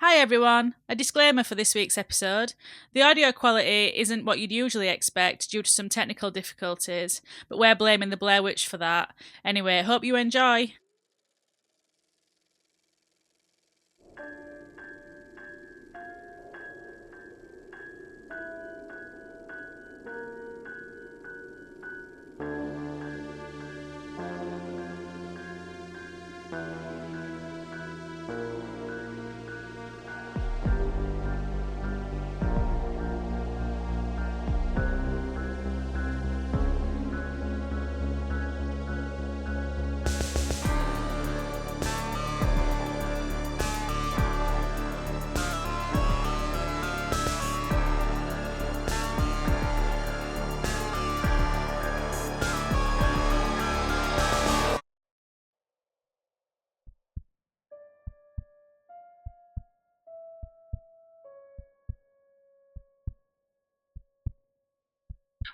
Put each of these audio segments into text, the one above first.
Hi everyone! A disclaimer for this week's episode. The audio quality isn't what you'd usually expect due to some technical difficulties, but we're blaming the Blair Witch for that. Anyway, hope you enjoy.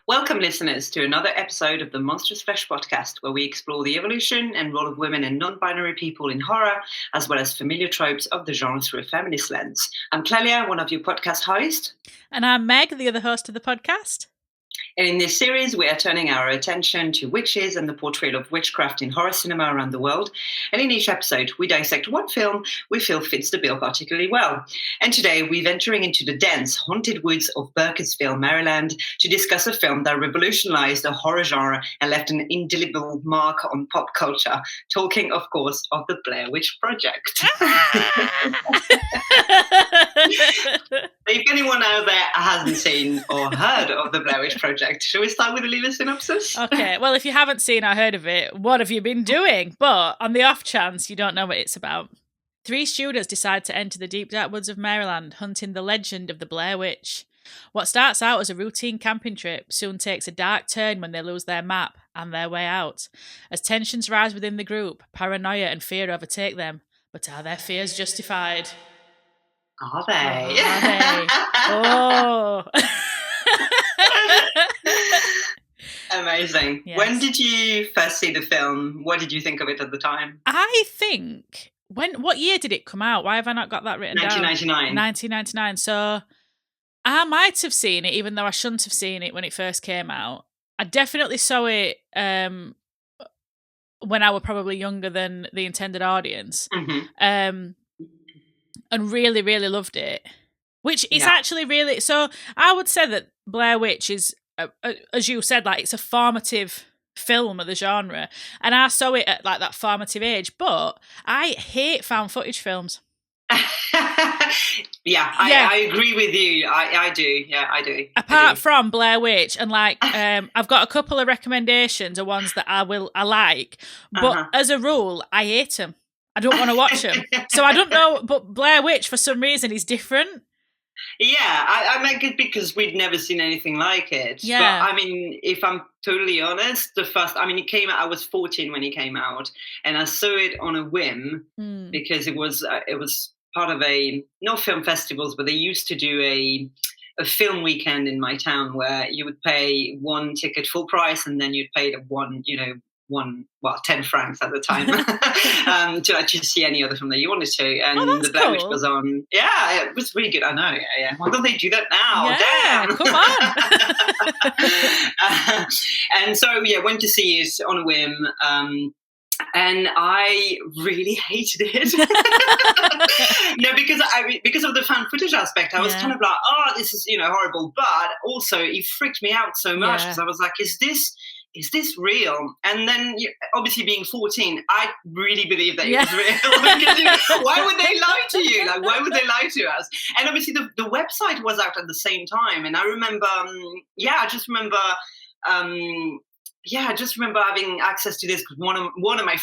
Welcome, listeners, to another episode of the Monstrous Flesh podcast, where we explore the evolution and role of women and non-binary people in horror, as well as familiar tropes of the genre through a feminist lens. I'm Clelia, one of your podcast hosts. And I'm Meg, the other host of the podcast. And in this series, we are turning our attention to witches and the portrayal of witchcraft in horror cinema around the world. And in each episode, we dissect one film we feel fits the bill particularly well. And today, we're venturing into the dense, haunted woods of Burkittsville, Maryland, to discuss a film that revolutionized the horror genre and left an indelible mark on pop culture. Talking, of course, of the Blair Witch Project. If anyone out there hasn't seen or heard of the Blair Witch Project, shall we start with a little synopsis? Okay, well, if you haven't seen or heard of it, what have you been doing? But on the off chance you don't know what it's about, 3 students decide to enter the deep dark woods of Maryland, hunting the legend of the Blair Witch. What starts out as a routine camping trip soon takes a dark turn when they lose their map and their way out. As tensions rise within the group, paranoia and fear overtake them. But are their fears justified? Are they? Are they? Oh. Amazing. Yes. When did you first see the film? What did you think of it at the time? I think, what year did it come out? Why have I not got that written 1999. down? 1999. So I might have seen it, even though I shouldn't have seen it when it first came out. I definitely saw it when I was probably younger than the intended audience. Mm-hmm. And really, really loved it. Which is actually really... So I would say that Blair Witch is, as you said, like, it's a formative film of the genre. And I saw it at like that formative age. But I hate found footage films. I agree with you. I do. Yeah, I do. Apart from Blair Witch, and like, I've got a couple of recommendations of ones that I like. But as a rule, I hate them. I don't want to watch them. So I don't know, but Blair Witch, for some reason, is different. Yeah, I make it because we'd never seen anything like it. Yeah. But I mean, if I'm totally honest, it came out, I was 14 when it came out, and I saw it on a whim because it was part of not film festivals, but they used to do a film weekend in my town where you would pay one ticket full price and then you'd pay 10 francs at the time to actually see any other film that you wanted to. And the Blair Witch was on. Yeah, it was really good. I know. Yeah. Why don't they do that now? Yeah, damn. Come on. And so, went to see it on a whim. And I really hated it. No, because of the found footage aspect, I was kind of like, oh, this is horrible. But also, it freaked me out so much because I was like, is this real? And then, obviously being 14, I really believe that it was real. Why would they lie to you? Like, why would they lie to us? And obviously the website was out at the same time. And I remember, I just remember having access to this because one of my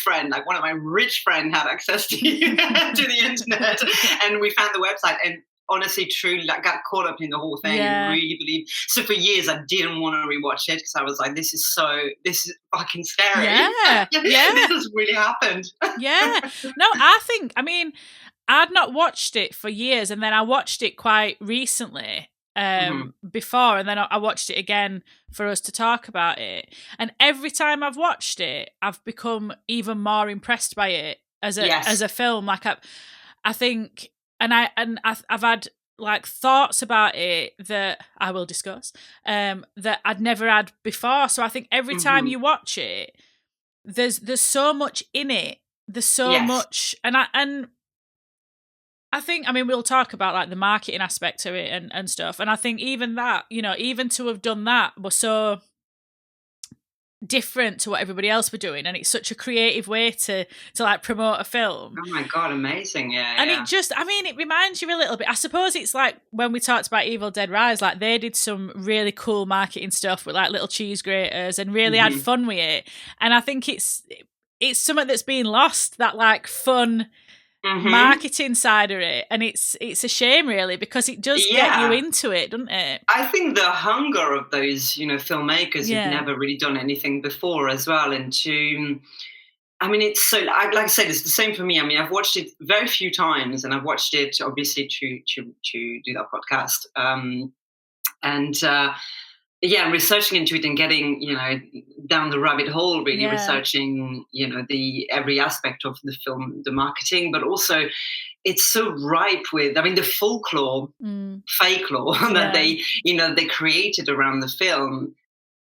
rich friend had access to the internet, and we found the website and honestly, truly, got caught up in the whole thing and really believed. So for years, I didn't want to rewatch it because I was like, this is fucking scary. Yeah. This has really happened. Yeah. No, I'd not watched it for years, and then I watched it quite recently. Before, and then I watched it again for us to talk about it, and every time I've watched it I've become even more impressed by it as a film. Like I think I've had like thoughts about it that I will discuss, that I'd never had before. So I think every time you watch it, there's so much in it. There's so much, and I think, I mean, we'll talk about like the marketing aspect to it and stuff. And I think even that, you know, even to have done that was so different to what everybody else were doing, and it's such a creative way to like promote a film. Oh my god, amazing. And it just, I mean, it reminds you a little bit, I suppose it's like when we talked about Evil Dead Rise, like they did some really cool marketing stuff with like little cheese graters and really had fun with it. And I think it's something that's being lost, that like fun marketing side of it, and it's a shame really, because it does get you into it, doesn't it? I think the hunger of those, you know, filmmakers who've never really done anything before as well, and to, I mean, it's so, like I said, it's the same for me. I mean, I've watched it very few times, and I've watched it obviously to do that podcast, and researching into it and getting, you know, down the rabbit hole, really researching, you know, the every aspect of the film, the marketing, but also it's so ripe with, I mean, the folklore, fake lore that they, you know, they created around the film.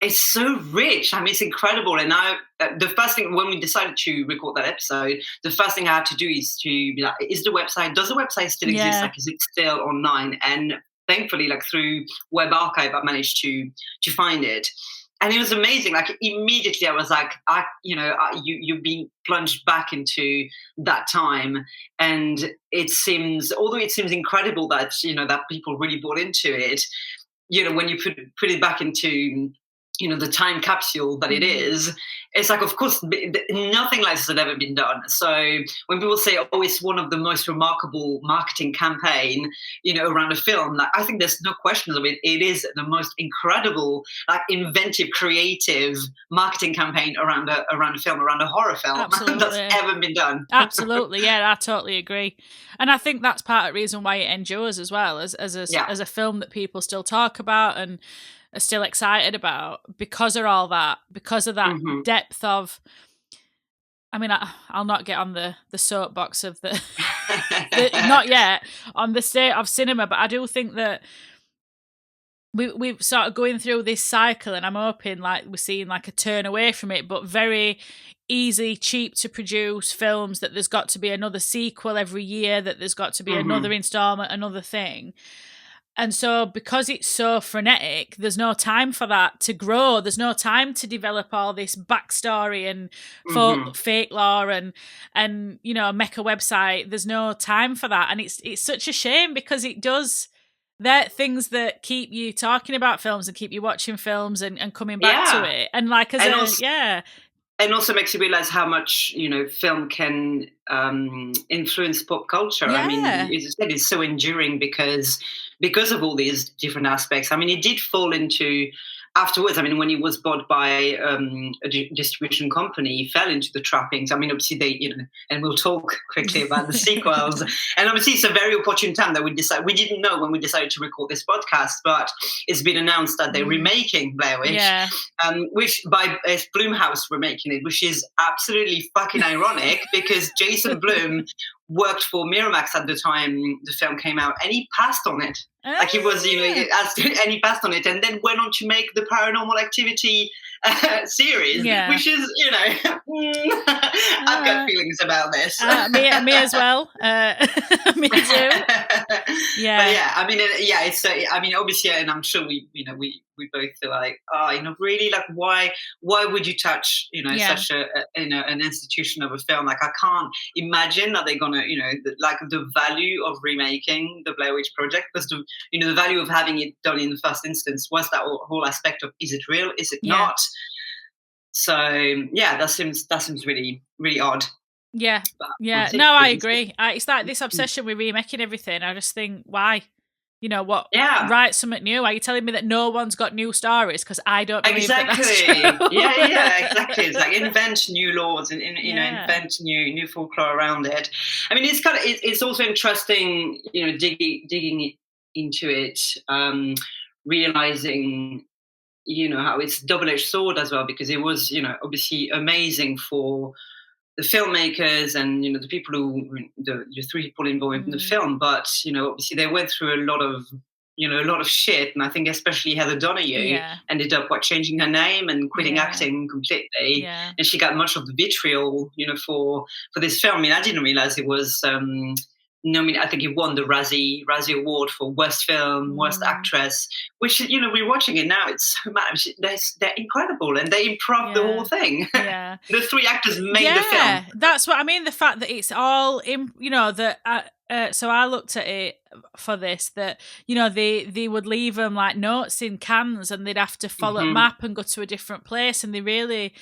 It's so rich. I mean, it's incredible. And now, the first thing, when we decided to record that episode, the first thing I had to do is to be like, does the website still exist? Like, is it still online? And thankfully, like through Web Archive, I managed to find it, and it was amazing. Like immediately, I was like, you've been plunged back into that time, and although it seems incredible that, you know, that people really bought into it, you know, when you put it back into, you know, the time capsule that it is, it's like, of course, nothing like this had ever been done. So when people say, oh, it's one of the most remarkable marketing campaign, you know, around a film, like, I think there's no question of it. It is the most incredible, like, inventive, creative marketing campaign around a film, around a horror film that's ever been done. Absolutely, yeah, I totally agree. And I think that's part of the reason why it endures as well, as a film that people still talk about and are still excited about, because of all that, because of that depth of, I mean, I'll not get on the soapbox of the not yet, on the state of cinema, but I do think that we've sort of going through this cycle, and I'm hoping like we're seeing like a turn away from it, but very easy, cheap to produce films, that there's got to be another sequel every year, that there's got to be another installment, another thing. And so because it's so frenetic, there's no time for that to grow. There's no time to develop all this backstory and fake lore and you know, make a website. There's no time for that. And it's such a shame, because it does, they're things that keep you talking about films and keep you watching films and coming back to it. And like, and also makes you realize how much, you know, film can influence pop culture. I mean, as you said, it's so enduring because of all these different aspects. I mean, it did fall into, afterwards, I mean, when he was bought by a distribution company, he fell into the trappings. I mean, obviously they, you know, and we'll talk quickly about the sequels. And obviously it's a very opportune time that we didn't know when we decided to record this podcast, but it's been announced that they're remaking Blair Witch, which by Blumhouse remaking it, which is absolutely fucking ironic, because Jason Blum worked for Miramax at the time the film came out, and he passed on it. Like, he was, you know, and he passed on it, and then went on to make the Paranormal Activity series, which is, you know, I've got feelings about this. Me as well. Me too. Yeah. But yeah, I mean, it's. I mean, obviously, and I'm sure we both feel like, you know, really, like, why would you touch, you know, such an institution of a film? Like, I can't imagine that they're gonna, you know, the value of remaking the Blair Witch Project, because the value of having it done in the first instance was that whole aspect of, is it real, is it not? So that seems really, really odd. Yeah, no, I agree. It's like this obsession with remaking everything. I just think, why? You know what? Write something new. Are you telling me that no one's got new stories? Because I don't believe that's true. Exactly. It's like invent new laws and you know, invent new folklore around it. I mean, it's kind of it's also interesting, you know, digging into it, realizing, you know, how it's a double-edged sword as well, because it was, you know, obviously amazing for the filmmakers and the people the three people involved in the film, but obviously they went through a lot of shit, and I think especially Heather Donahue ended up changing her name and quitting acting completely, and she got much of the vitriol for this film. I mean, I didn't realize it was I think it won the Razzie Award for Worst Film, Worst Actress, which, we're watching it now, it's so much, they're incredible, and they improv the whole thing. Yeah. The three actors made the film. That's what I mean, the fact that it's all, so I looked at it for this, that, they would leave them like notes in cans and they'd have to follow a map and go to a different place, and they really...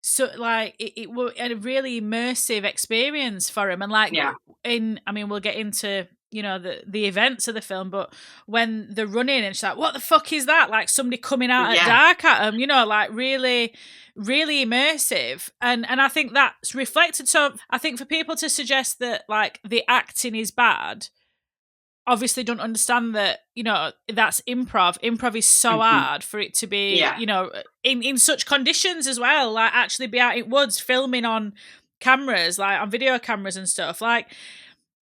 So like it was a really immersive experience for him, and we'll get into the events of the film, but when they're running and she's like, what the fuck is that, like somebody coming out at dark at them, like really, really immersive, and I think that's reflected. So I think for people to suggest that like the acting is bad, obviously don't understand that that's improv is so hard for it to be in such conditions as well, like actually be out in woods filming on cameras, like on video cameras and stuff. Like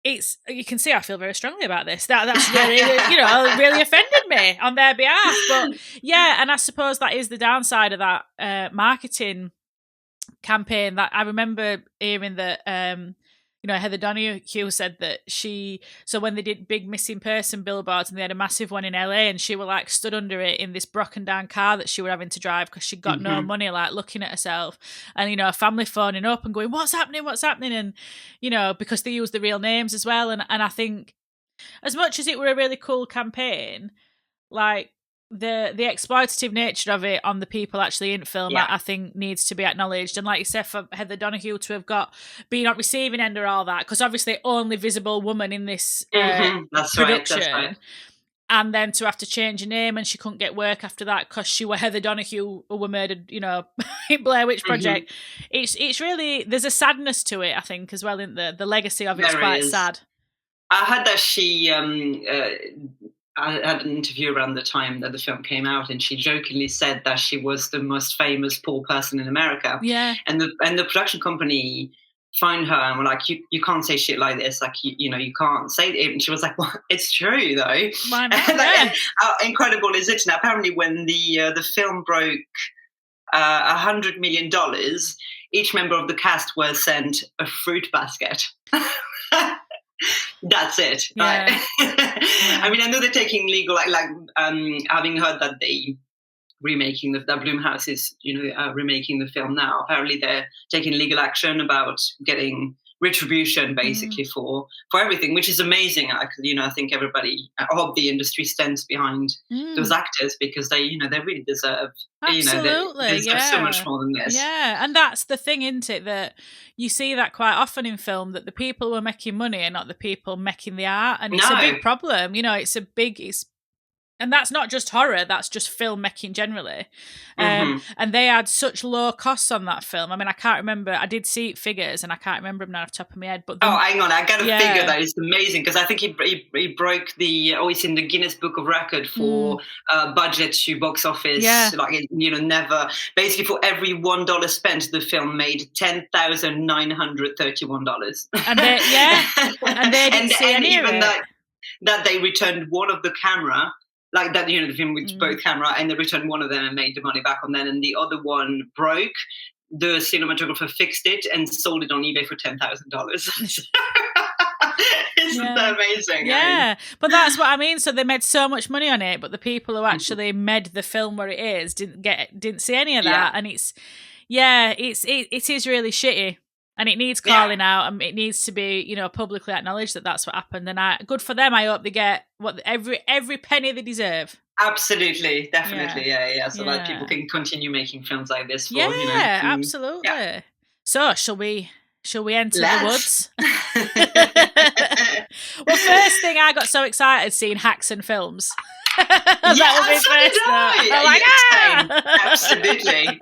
it's, you can see I feel very strongly about this, that's really really offended me on their behalf, but and I suppose that is the downside of that marketing campaign. That I remember hearing that Heather Donahue said that so when they did big missing person billboards and they had a massive one in LA, and she were like stood under it in this broken down car that she were having to drive because she'd got no money, like looking at herself, and a family phoning up and going, what's happening, and because they used the real names as well, and I think as much as it were a really cool campaign, like the exploitative nature of it on the people actually in film, I think needs to be acknowledged. And like you said, for Heather Donahue to have been on receiving end of all that, because obviously only visible woman in this production, right. And then to have to change her name, and she couldn't get work after that because she were Heather Donahue, who were murdered, in Blair Witch Project. It's really, there's a sadness to it, I think, as well. In the legacy of it's quite sad. I heard that she I had an interview around the time that the film came out, and she jokingly said that she was the most famous poor person in America. Yeah. And the production company found her and were like, you can't say shit like this. Like, you can't say it. And she was like, well, it's true though. Why not? And how incredible is it? Now, apparently when the film broke $100 million, each member of the cast was sent a fruit basket. That's it. Yeah. Right? I mean, I know they're taking legal, having heard that they remaking that Blumhouse is, remaking the film now. Apparently, they're taking legal action about getting retribution, basically for everything, which is amazing. I think everybody, I hope the industry stands behind those actors, because they really deserve. Absolutely, they deserve so much more than this. Yeah, and that's the thing, isn't it? That you see that quite often in film, that the people who are making money are not the people making the art, and it's a big problem. And that's not just horror, that's just filmmaking generally. And they had such low costs on that film. I mean, I can't remember. I did see figures, and I can't remember them now off the top of my head. But hang on. I got a figure that is amazing, because I think he broke it's in the Guinness Book of Record for budget to box office. Yeah. Never. Basically, for every $1 spent, the film made $10,931. And they didn't see any of it. That they returned one of the camera. Like that, the film with both camera, and they returned one of them and made the money back on them, and the other one broke. The cinematographer fixed it and sold it on eBay for $10,000. Isn't that amazing? Yeah, but that's what I mean. So they made so much money on it, but the people who actually made the film where it is didn't see any of that, and it is really shitty. And it needs calling out, and it needs to be, publicly acknowledged that that's what happened. And good for them. I hope they get every penny they deserve. Absolutely, definitely, yeah. So that people can continue making films like this. Absolutely. Yeah. So shall we enter the woods? Well, first thing, I got so excited seeing hacks and films. That was my first Absolutely.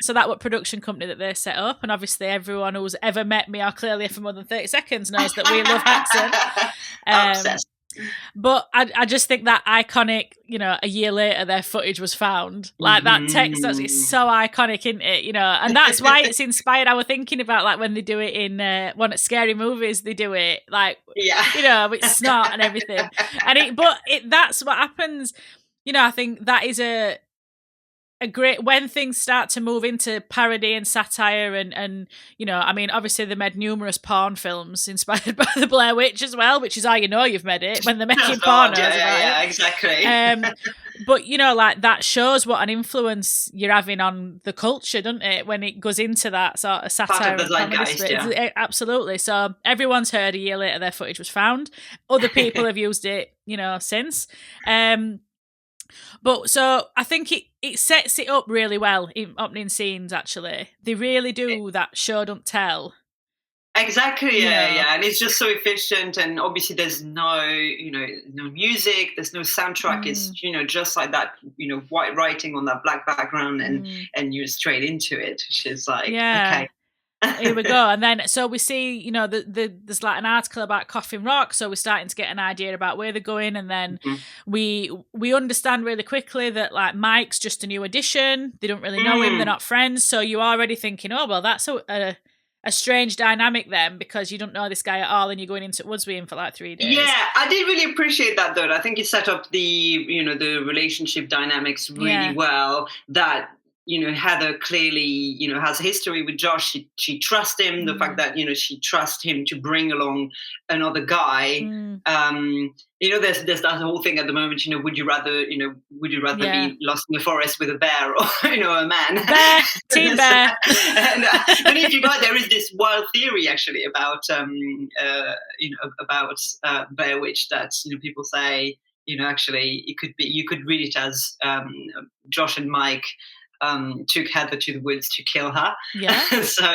So that was production company that they set up, and obviously everyone who's ever met me or Clelia for more than 30 seconds knows that we love Haxon. But I just think that iconic, you know, a year later their footage was found. Like that text, it's so iconic, isn't it? You know, and that's why it's inspired. I was thinking about like when they do it in one of scary movies, they do it like, you know, with snot and everything. And that's what happens. You know, I think that is a great, when things start to move into parody and satire and you know, I mean, obviously they made numerous porn films inspired by the Blair Witch as well, which is how you know you've made it, when they're making pornos. Yeah, exactly. But you know, like that shows what an influence you're having on the culture, doesn't it, when it goes into that sort of satire and comedy. Absolutely. So everyone's heard a year later their footage was found. Other people have used it, you know, since. But so I think it sets it up really well in opening scenes, actually. They really do that show don't tell. Exactly, yeah. And it's just so efficient, and obviously there's no music, there's no soundtrack. It's, you know, just like that, you know, white writing on that black background and you're straight into it, which is like, okay. Here we go. And then, so we see, you know, there's like an article about Coffin Rock, so we're starting to get an idea about where they're going, and then we understand really quickly that like Mike's just a new addition. They don't really know him, they're not friends, so you're already thinking, oh, well, that's a strange dynamic then, because you don't know this guy at all and you're going into woods with him for like 3 days. Yeah, I did really appreciate that, though. I think it set up the relationship dynamics really well, that, you know, Heather clearly, you know, has a history with Josh. She trusts him. The fact that, you know, she trusts him to bring along another guy. You know, there's that whole thing at the moment, you know, would you rather be lost in the forest with a bear or, you know, a man? Bear, team bear. And if you go, there is this wild theory actually about, Blair Witch, that, you know, people say, you know, actually you could read it as Josh and Mike took Heather to the woods to kill her. Yeah. so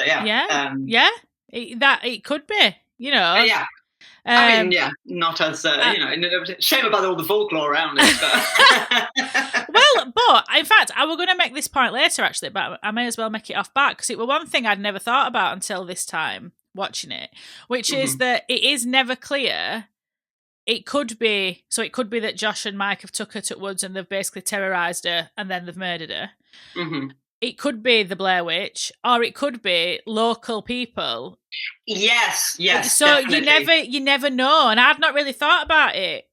yeah. It could be, you know. Yeah. I mean, not as, you know, shame about all the folklore around it. But. Well, but in fact, I was going to make this point later, actually, but I may as well make it off back, because it was one thing I'd never thought about until this time watching it, which is that it is never clear. It could be that Josh and Mike have took her to woods and they've basically terrorised her and then they've murdered her. It could be the Blair Witch, or it could be local people. Yes. So definitely. you never know, and I've not really thought about it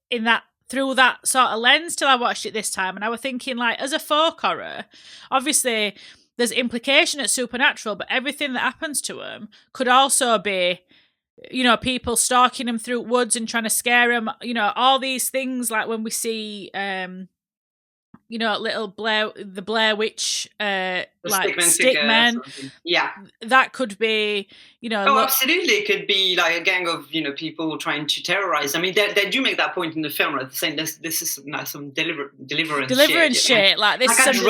through that sort of lens till I watched it this time, and I was thinking, like, as a folk horror, obviously there's implication at supernatural, but everything that happens to them could also be, you know, people stalking them through woods and trying to scare them, you know, all these things, like when we see you know, the Blair Witch, like stickmen. Yeah, that could be, you know. Absolutely, it could be like a gang of, you know, people trying to terrorize. I mean, they do make that point in the film, right? Saying this is like some deliverance shit. Like this. Like, I'd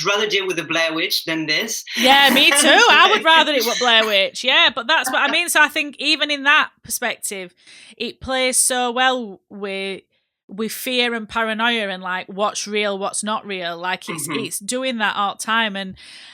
rather deal with the Blair Witch than this. Yeah, me too. I would rather it with Blair Witch. Yeah, but that's what I mean. So I think even in that perspective, it plays so well with fear and paranoia and like what's real, what's not real. Like it's doing that all the time.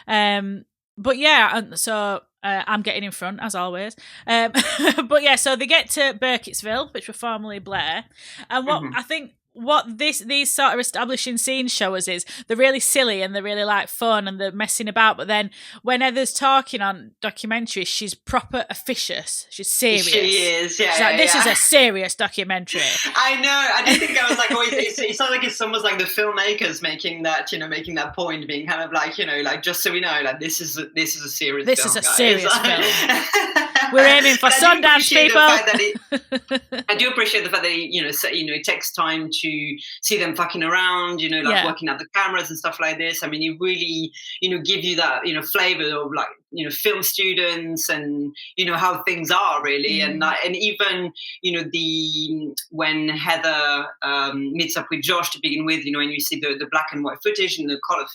And but yeah, and so I'm getting in front as always. But yeah, so they get to Burkittsville, which were formerly Blair, and what I think what these sort of establishing scenes show us is they're really silly and they're really like fun and they're messing about, but then when Heather's talking on documentaries, she's proper officious. She's serious. She is, yeah. She's like, this is a serious documentary. I know. I did think I was like, it sounds like it's almost like the filmmakers making that point, being kind of like, you know, like, just so we know, like this is a serious film. This is a serious film. We're aiming for Sundance, people. I do appreciate the fact that it takes time to see them fucking around, you know, like working at the cameras and stuff like this. I mean, it really, you know, give you that, you know, flavor of like, you know, film students and, you know, how things are really. And even, you know, when Heather meets up with Josh to begin with, you know, and you see the black and white footage and the color,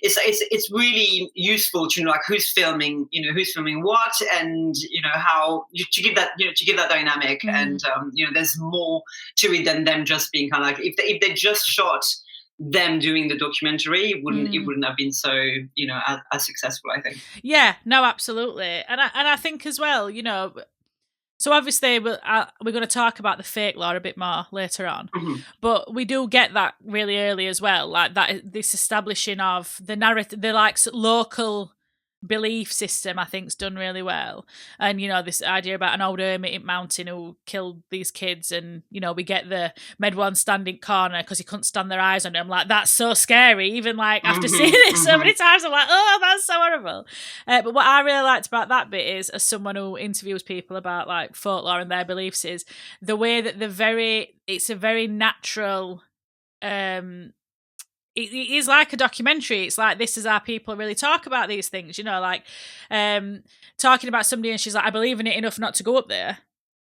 it's really useful to know like who's filming what, and, you know, how to give that dynamic. And, you know, there's more to it than them just being kind of like, if they just shot them doing the documentary, it wouldn't have been so, you know, as successful, I think. Yeah, no, absolutely. And I think as well, you know, So obviously we're going to talk about the fake lore a bit more later on, but we do get that really early as well, like that this establishing of the narrative, the like local belief system, I think, is done really well. And this idea about an old hermit in mountain who killed these kids, and we get the med one standing corner because he couldn't stand their eyes on him. Like, that's so scary, even like after seeing it so many times, I'm like, oh, that's so horrible. But what I really liked about that bit is, as someone who interviews people about like folklore and their beliefs, is the way that it's a very natural it is like a documentary. It's like, this is how people really talk about these things, like talking about somebody and she's like, I believe in it enough not to go up there.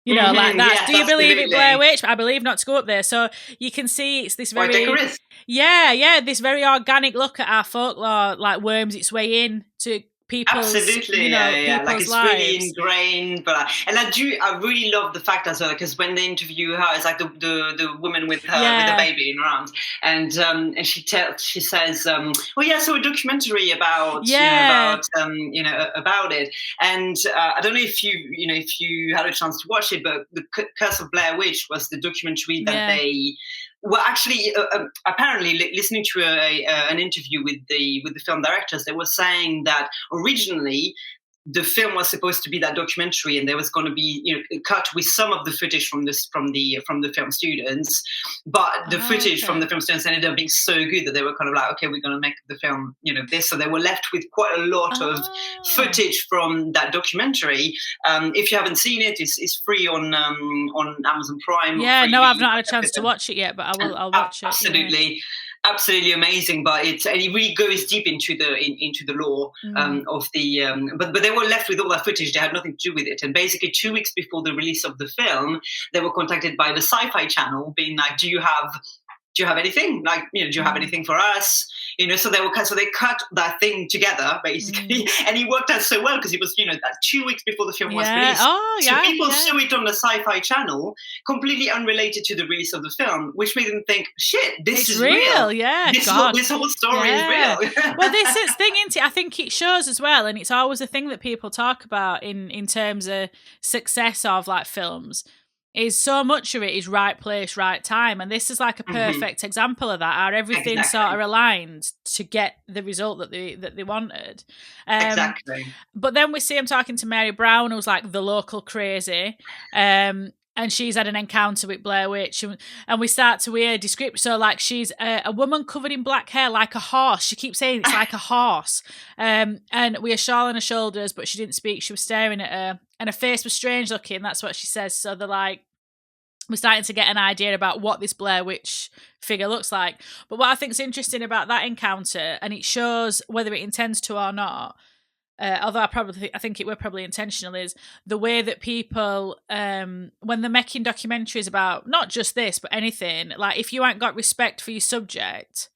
Like that. Yes, do you believe absolutely. it, Blair Witch? I believe not to go up there. So you can see it's this very this very organic look at our folklore, like worms its way in to people's, absolutely, like it's lives. really ingrained. But I really love the fact as well, because when they interview her, it's like the woman with her with the baby in her arms, and she says, oh yeah, so a documentary about about it. And I don't know if you had a chance to watch it, but the Curse of Blair Witch was the documentary that they. Well, actually, apparently, listening to an interview with the film directors, they were saying that originally the film was supposed to be that documentary, and there was going to be cut with some of the footage from the film students, but the footage from the film students ended up being so good that they were kind of like, okay, we're going to make the film this, so they were left with quite a lot of footage from that documentary. If you haven't seen it, it's free on Amazon Prime. I've not had a chance to watch it yet, but I'll watch it. Absolutely amazing, but it really goes deep into the lore of the. But they were left with all that footage. They had nothing to do with it, and basically 2 weeks before the release of the film, they were contacted by the Sci-Fi Channel, being like, "Do you have anything? Like, do you have anything for us?" So they cut that thing together basically, and it worked out so well because it was that 2 weeks before the film was released. So people saw it on the Sci-Fi Channel, completely unrelated to the release of the film, which made them think, "Shit, this is real." Yeah, this whole story is real. Well, this is thing, isn't it? I think it shows as well, and it's always a thing that people talk about in terms of success of like films. Is so much of it is right place, right time. And this is like a perfect example of that, how everything sort of aligned to get the result that they wanted. Exactly. But then we see him talking to Mary Brown, who's like the local crazy. And she's had an encounter with Blair Witch. And we start to hear description. So like she's a woman covered in black hair like a horse. She keeps saying it's like a horse. And we had shawl on her shoulders, but she didn't speak. She was staring at her. And her face was strange looking. That's what she says. So they're like, we're starting to get an idea about what this Blair Witch figure looks like. But what I think is interesting about that encounter, and it shows whether it intends to or not, although I think it were probably intentional, is the way that people, when they're making documentaries about not just this, but anything, like if you ain't got respect for your subject,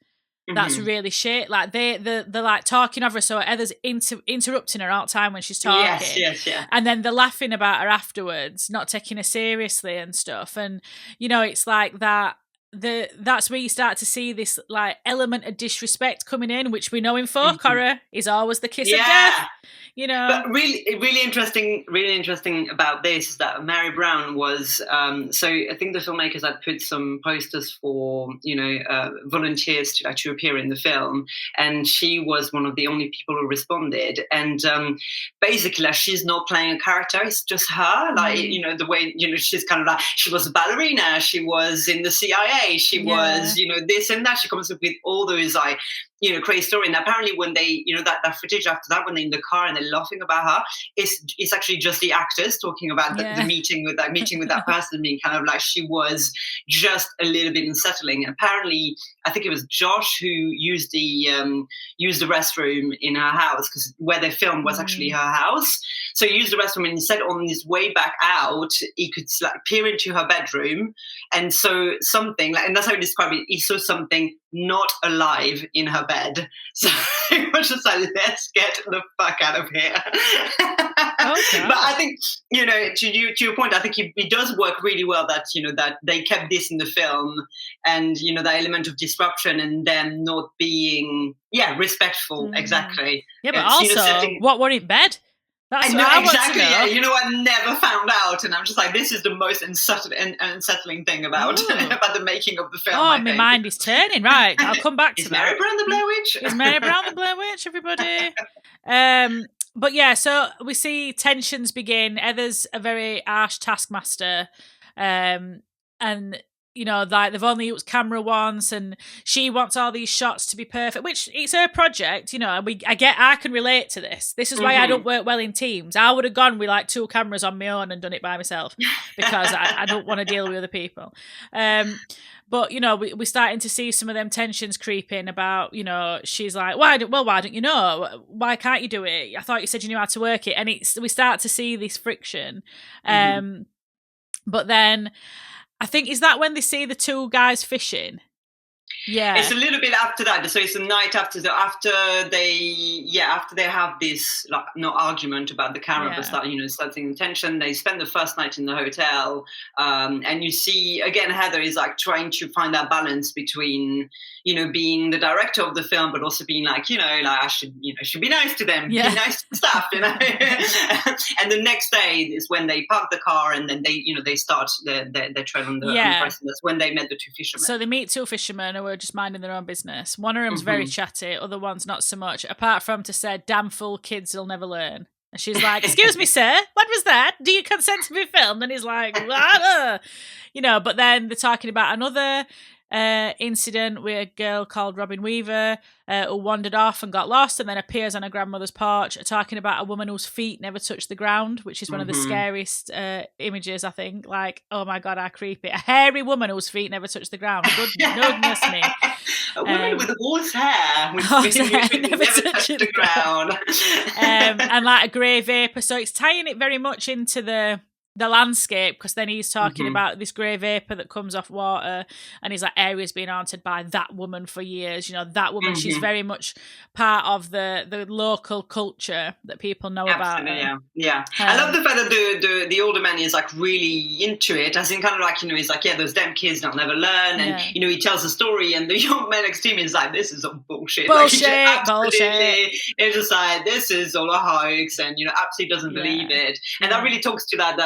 that's really shit. Like they're like talking over her, so Heather's interrupting her all the time when she's talking. Yes, yeah. And then they're laughing about her afterwards, not taking her seriously and stuff. And it's like that. That's where you start to see this like element of disrespect coming in, which we know in folk horror is always the kiss of death. But really interesting about this is that Mary Brown was. So I think the filmmakers had put some posters for volunteers to appear in the film, and she was one of the only people who responded. And basically, like, she's not playing a character; it's just her. Like the way she's kind of like, she was a ballerina, she was in the CIA, she was this and that. She comes up with all those like crazy story. And apparently when they, that footage after that, when they're in the car and they're laughing about her, it's actually just the actors talking about the meeting with that person, being kind of like, she was just a little bit unsettling. And apparently, I think it was Josh who used the restroom in her house, because where they filmed was actually her house. So he used the restroom, and he said on his way back out, he could like peer into her bedroom, and so something, like, and that's how he described it. He saw something not alive in her bed. So he was just like, let's get the fuck out of here. But I think, to your point, I think it does work really well that, that they kept this in the film, and, that element of disruption and them not being, respectful. Exactly. Yeah, but it's, also, what were in bed? That's I what know, I want exactly. to know. Yeah, you know, I never found out, and I'm just like, this is the most unsettling thing about about the making of the film. Oh, my mind is turning. Right, I'll come back to Is that. Mary Brown the Blair Witch? Is Mary Brown the Blair Witch, everybody? But yeah, so we see tensions begin. Heather's a very harsh taskmaster, and you know, like they've only used camera once, and she wants all these shots to be perfect, which it's her project, you know. I can relate to this. This is why I don't work well in teams. I would have gone with like 2 cameras on my own and done it by myself because I don't want to deal with other people. But, you know, we're starting to see some of them tensions creep in about, you know, she's like, why don't you know? Why can't you do it? I thought you said you knew how to work it. And we start to see this friction. But then I think, is that when they see the 2 guys fishing? Yeah, it's a little bit after that. So it's the night after they have this like no argument about the camera, but starting the tension. They spend the first night in the hotel, and you see again Heather is like trying to find that balance between, you know, being the director of the film, but also being like, you know, like I should be nice to them, be nice to staff, you know. And the next day is when they park the car, and then they start their trail on the press, and that's when they met the 2 fishermen. So they meet 2 fishermen who are just minding their own business. One of them's very chatty, other one's not so much, apart from to say, damn fool kids will never learn. And she's like, excuse me, sir, what was that? Do you consent to be filmed? And he's like, what? You know, but then they're talking about another incident with a girl called Robin Weaver who wandered off and got lost and then appears on her grandmother's porch, talking about a woman whose feet never touch the ground, which is one of the scariest images, I think. Like, oh my God, how creepy. A hairy woman whose feet never touch the ground. Goodness me. A woman with horse hair, which never touched the ground. And like a grey vapour. So it's tying it very much into the landscape, because then he's talking about this grey vapour that comes off water, and he's like, area's been haunted by that woman for years. You know, that woman, she's very much part of the local culture that people know about. Yeah. I love the fact that the older man is like really into it. I think kind of like, you know, he's like, yeah, those damn kids they'll never learn, and you know, he tells the story, and the young man next to him is like, this is all bullshit. Bullshit. It's just like, this is all a hoax, and you know, absolutely doesn't believe it. And that really talks to that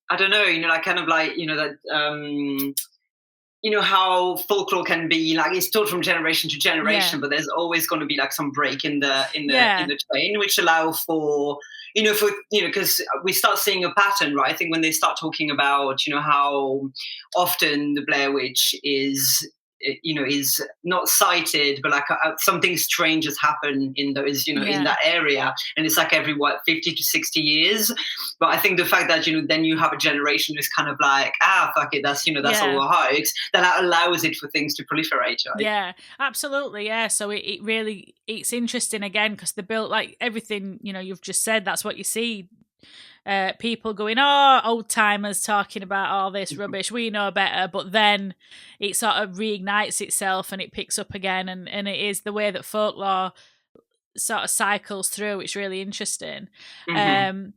I don't know, you know, like kind of like, you know, that you know how folklore can be like it's taught from generation to generation, but there's always going to be like some break in the chain, which allow for because we start seeing a pattern, right? I think when they start talking about, you know, how often the Blair Witch is not cited, but like something strange has happened in those, you know, in that area, and it's like every 50 to 60 years. But I think the fact that, you know, then you have a generation who's kind of like, fuck it, that's, you know, that's all a hoax, that allows it for things to proliferate, right? Yeah, absolutely. Yeah, so it really, it's interesting again, because they built like everything, you know, you've just said, that's what you see. People going, old timers talking about all this rubbish, we know better, but then it sort of reignites itself and it picks up again, and it is the way that folklore sort of cycles through. It's really interesting. And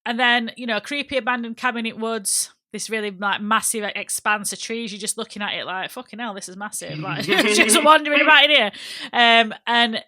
then, you know, creepy abandoned cabin in woods, this really like massive expanse of trees. You're just looking at it like, fucking hell, this is massive. Like, just wandering about in here. And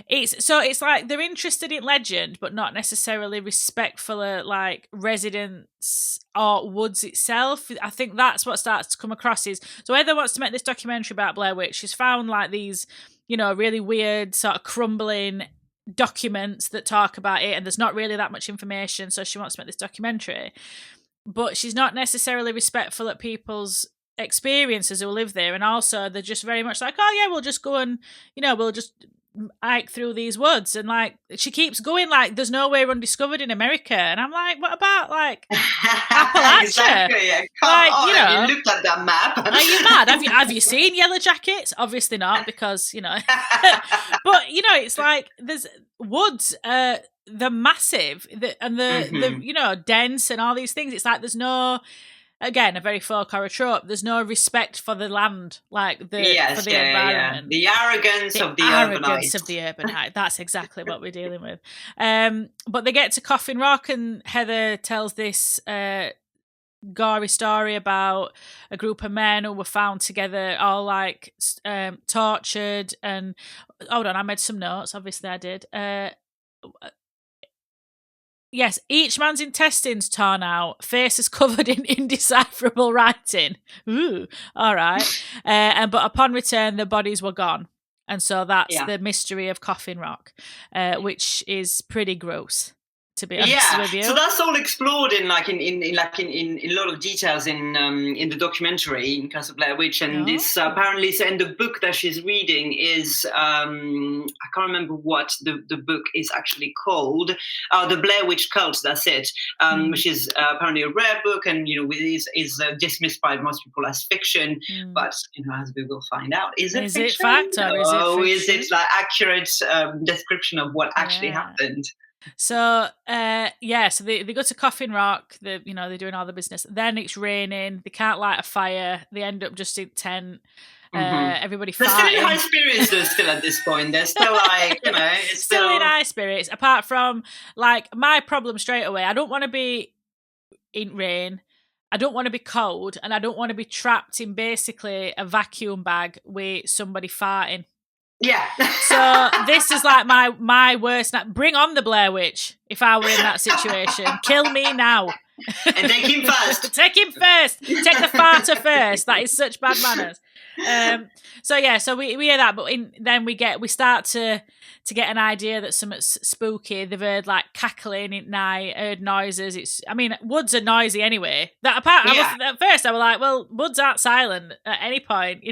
it's like they're interested in legend, but not necessarily respectful of like residents or woods itself. I think that's what starts to come across is, so Heather wants to make this documentary about Blair Witch. She's found like these, you know, really weird sort of crumbling documents that talk about it, and there's not really that much information, so she wants to make this documentary. But she's not necessarily respectful of people's experiences who live there, and also they're just very much like, oh yeah, we'll just go and, you know, we'll just hike through these woods, and like she keeps going like there's nowhere undiscovered in America, and I'm like, what about like Appalachia? Exactly, yeah. You know, you looked at that map. Are you mad? Have you seen Yellow Jackets? Obviously not, because, you know. But you know, it's like there's woods, they're massive, and the you know, dense and all these things. It's like there's no, again, a very folk horror trope, there's no respect for the land, like for the environment. The arrogance of the urbanite. That's exactly what we're dealing with. But they get to Coffin Rock, and Heather tells this gory story about a group of men who were found together, all like tortured. And hold on, I made some notes. Obviously, I did. Yes, each man's intestines torn out, faces covered in indecipherable writing. Ooh, all right. But upon return, the bodies were gone. And so that's the mystery of Coffin Rock, which is pretty gross, to be honest with you. So that's all explored in a lot of details in the documentary in Curse of Blair Witch, and this apparently. So, and the book that she's reading is I can't remember what the book is actually called. The Blair Witch Cult. That's it. Which is apparently a rare book, and is dismissed by most people as fiction. But as we will find out, is it fact or is it fiction? Is it like accurate description of what actually happened? So so they go to Coffin Rock. They're doing all the business. Then it's raining. They can't light a fire. They end up just in tent. Everybody they're fighting. Still in high spirits. They're still at this point. They're still it's still in high spirits. Apart from my problem straight away. I don't want to be in rain. I don't want to be cold, and I don't want to be trapped in basically a vacuum bag with somebody farting. Yeah. So this is like my worst. Bring on the Blair Witch if I were in that situation. Kill me now. And take him first. Take him first. Take the farter first. That is such bad manners. So we hear that, but then we start to get an idea that something's spooky. They've heard cackling at night, heard noises. Woods are noisy anyway. At first I was like, well, woods aren't silent at any point.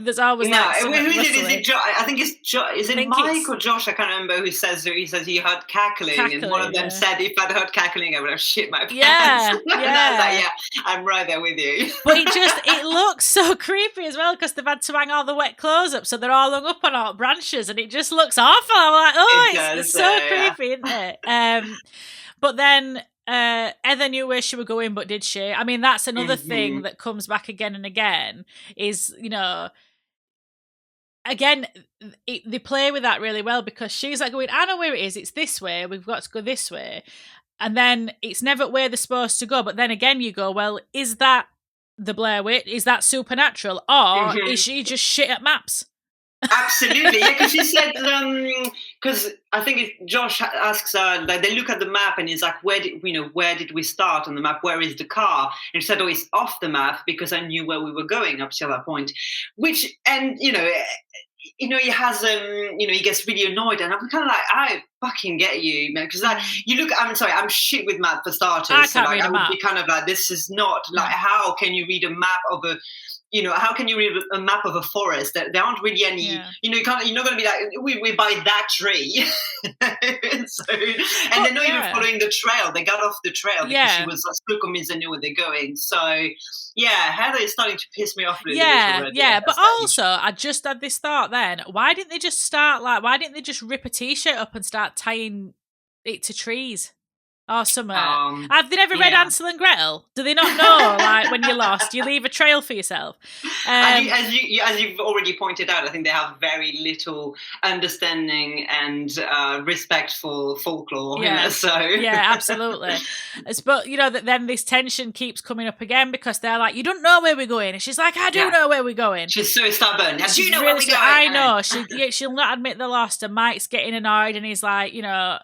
There's always who is it? Is it I think it's is it Mike or Josh? I can't remember who says he heard cackling, and one of them said, if I'd heard cackling, I would have shit my pants. Yeah. And I was like, I'm right there with you. But it looks so creepy as well, because they've had to hang all the wet clothes up, so they're all hung up on all branches, and it just looks awful. I'm like, it's so creepy, isn't it? But then Heather knew where she was going, but did she? That's another thing that comes back again and again, is, again, they play with that really well, because she's like going, I know where it is, it's this way, we've got to go this way. And then it's never where they're supposed to go. But then again, you go, well, is that the Blair Witch? Is that supernatural? Or is she just shit at maps? Absolutely, yeah, because she said, because I think Josh asks her, they look at the map and he's like, where did we start on the map? Where is the car? And she said, it's off the map because I knew where we were going up to that point. He has he gets really annoyed, and I'm kind of like, I fucking get you, man, because you look. I'm sorry, I'm shit with map for starters. I can't read a map. I would be kind of like, this is not how can you read a map of a. How can you read a map of a forest? There aren't really any. Yeah. You're not going to be like, we by that tree. They're not even following the trail. They got off the trail because she was so convinced they knew where they're going. So Heather is starting to piss me off a little bit already. Yeah, but also I just had this thought then. Why didn't they just why didn't they just rip a t-shirt up and start tying it to trees? Or something. Have they never read Hansel and Gretel? Do they not know, when you're lost, you leave a trail for yourself? As you've already pointed out, I think they have very little understanding and respect for folklore. Yeah, yeah, absolutely. But then this tension keeps coming up again, because they're like, you don't know where we're going, and she's like, I do know where we're going. She's so stubborn. Do you know where we're going? I know. She'll not admit they're lost, and Mike's getting annoyed, and he's like, I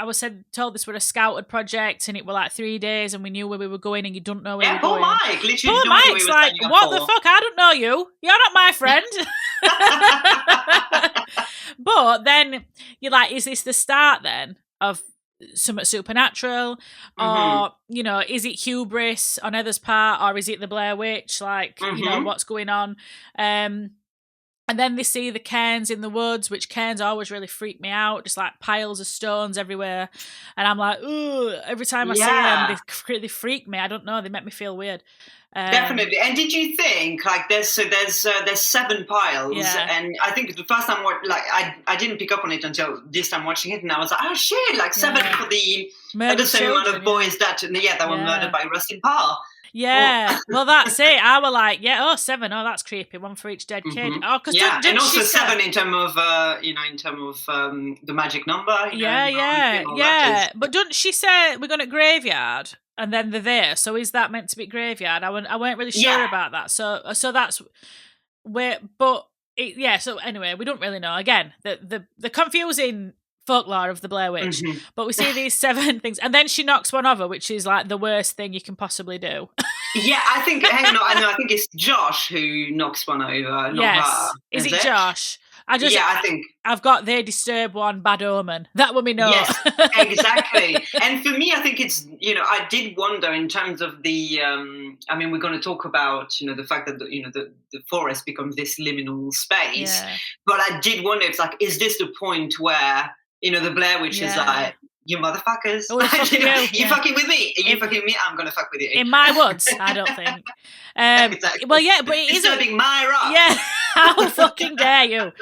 was told this were a scouted project, and it were 3 days, and we knew where we were going, and you don't know where we're going. Mike, literally. Poor Mike's like, what the fuck? I don't know you. You're not my friend. But then you're like, is this the start then of something supernatural, or is it hubris on Heather's part, or is it the Blair Witch? What's going on? And then they see the cairns in the woods, which cairns always really freak me out, just piles of stones everywhere. And I'm like, ooh, every time I see them, they freak me. I don't know, they make me feel weird. Definitely. And did you think there's 7 piles, and I think the first time I didn't pick up on it until this time watching it, and I was like, oh shit, 7 for the same amount of boys that were murdered by Rustin Parr. Yeah, well, that's it. I was like, 7. Oh, that's creepy. 1 for each dead kid. Oh, because and also 7 in terms of the magic number. But doesn't she say we're going to graveyard and then they're there? So is that meant to be graveyard? I weren't really sure about that. So that's where. But so anyway, we don't really know. Again, the confusing folklore of the Blair Witch. But we see these 7 things, and then she knocks one over, which is like the worst thing you can possibly do. Yeah, I think. I think it's Josh who knocks one over. Not her. Is it Josh? I think I've got They Disturb one, Bad Omen. That would be no. Yes, exactly. And for me, I think it's, I did wonder in terms of the, we're going to talk about, the fact that, the forest becomes this liminal space. Yeah. But I did wonder if, like, is this the point where, the Blair Witch is like, you motherfuckers. Oh, you fucking with me. Are you fucking with me? I'm going to fuck with you. In my woods, I don't think. Exactly. Well, yeah, but it isn't. Disturbing my rock. Yeah, how fucking dare you?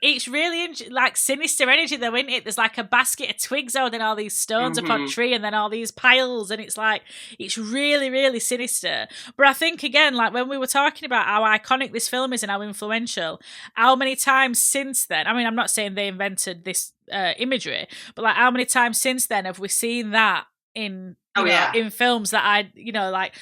It's really like sinister energy though, isn't it? There's like a basket of twigs out and all these stones upon a tree and then all these piles, and it's like, it's really, really sinister. But I think, again, like when we were talking about how iconic this film is and how influential, how many times since then, I mean, I'm not saying they invented this imagery, but like how many times since then have we seen that in in films that like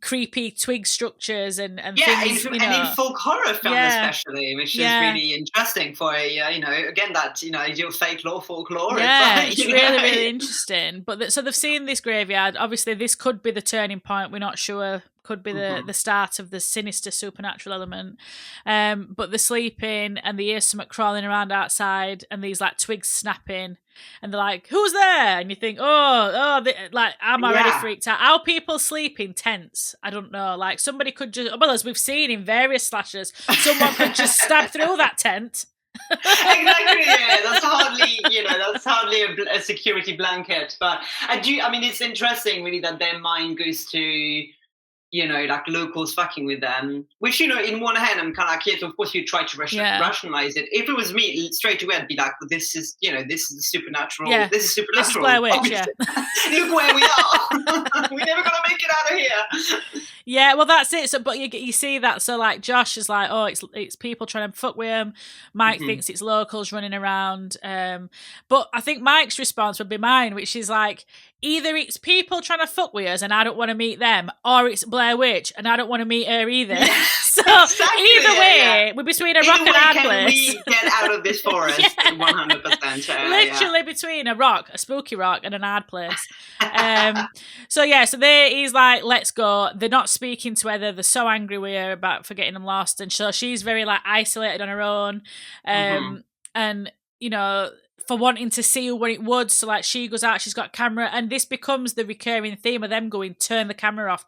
creepy twig structures and things, and in folk horror film especially, which is really interesting for again that your folklore. It's really, really interesting. But so they've seen this graveyard. Obviously, this could be the turning point. We're not sure. Could be the start of the sinister supernatural element. But they're sleeping and they hear something crawling around outside and these like twigs snapping and they're like, who's there? And you think, I'm already freaked out. How people sleep in tents? I don't know. Like somebody could just, as we've seen in various slashers, someone could just stab through that tent. Exactly, yeah. That's hardly a security blanket. But it's interesting really that their mind goes to, like locals fucking with them, which, in one hand, I'm kind of like, yes, of course you try to rationalize it. If it was me, straight away I'd be like, well, this is the supernatural. Yeah. This is supernatural. This is Blair Witch, Look where we are. We're never going to make it out of here. Yeah, well, that's it. So, but you see that. So, like, Josh is like, oh, it's people trying to fuck with him. Mike thinks it's locals running around. But I think Mike's response would be mine, which is like, either it's people trying to fuck with us and I don't want to meet them, or it's Blair Witch and I don't want to meet her either. So either way, we're between a rock and a hard place. We get out of this forest 100%. Literally between a rock, a spooky rock, and an hard place. So he's like, let's go. They're not speaking to her. They're so angry with her about for getting them lost, and so she's very like isolated on her own. And for wanting to see where it would. So like she goes out, she's got a camera, and this becomes the recurring theme of them going, turn the camera off.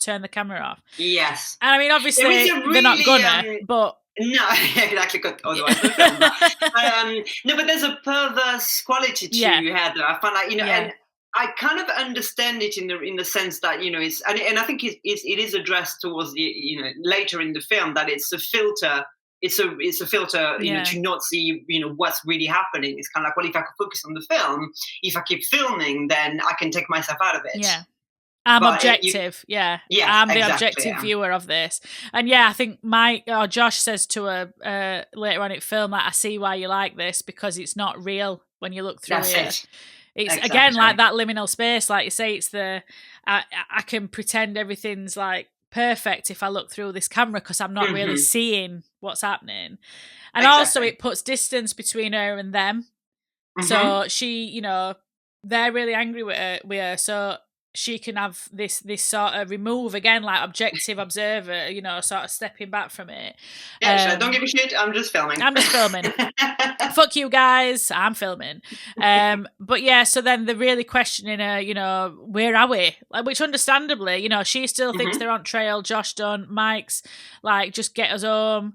Yes. And I mean, obviously they're not gonna, but no, exactly. Otherwise, the film. No, but there's a perverse quality to Heather. I find like and I kind of understand it in the sense that it's and I think it is addressed towards the later in the film that it's a filter. It's a filter, to not see, what's really happening. It's kind of like, well, if I could focus on the film, if I keep filming, then I can take myself out of it. Yeah. I'm objective. I'm the objective viewer of this. And I think Josh says to her later on in film, like, I see why you like this, because it's not real when you look through it. It's again like that liminal space, like you say. It's I can pretend everything's like perfect if I look through this camera because I'm not really seeing what's happening. And also it puts distance between her and them. So she, they're really angry with her, so she can have this sort of remove again, like objective observer, sort of stepping back from it. Yeah, don't give a shit. I'm just filming. Fuck you guys. I'm filming. But so then they're really questioning her, where are we? Like, which understandably, she still thinks they're on trail. Josh don't. Mike's like, just get us home.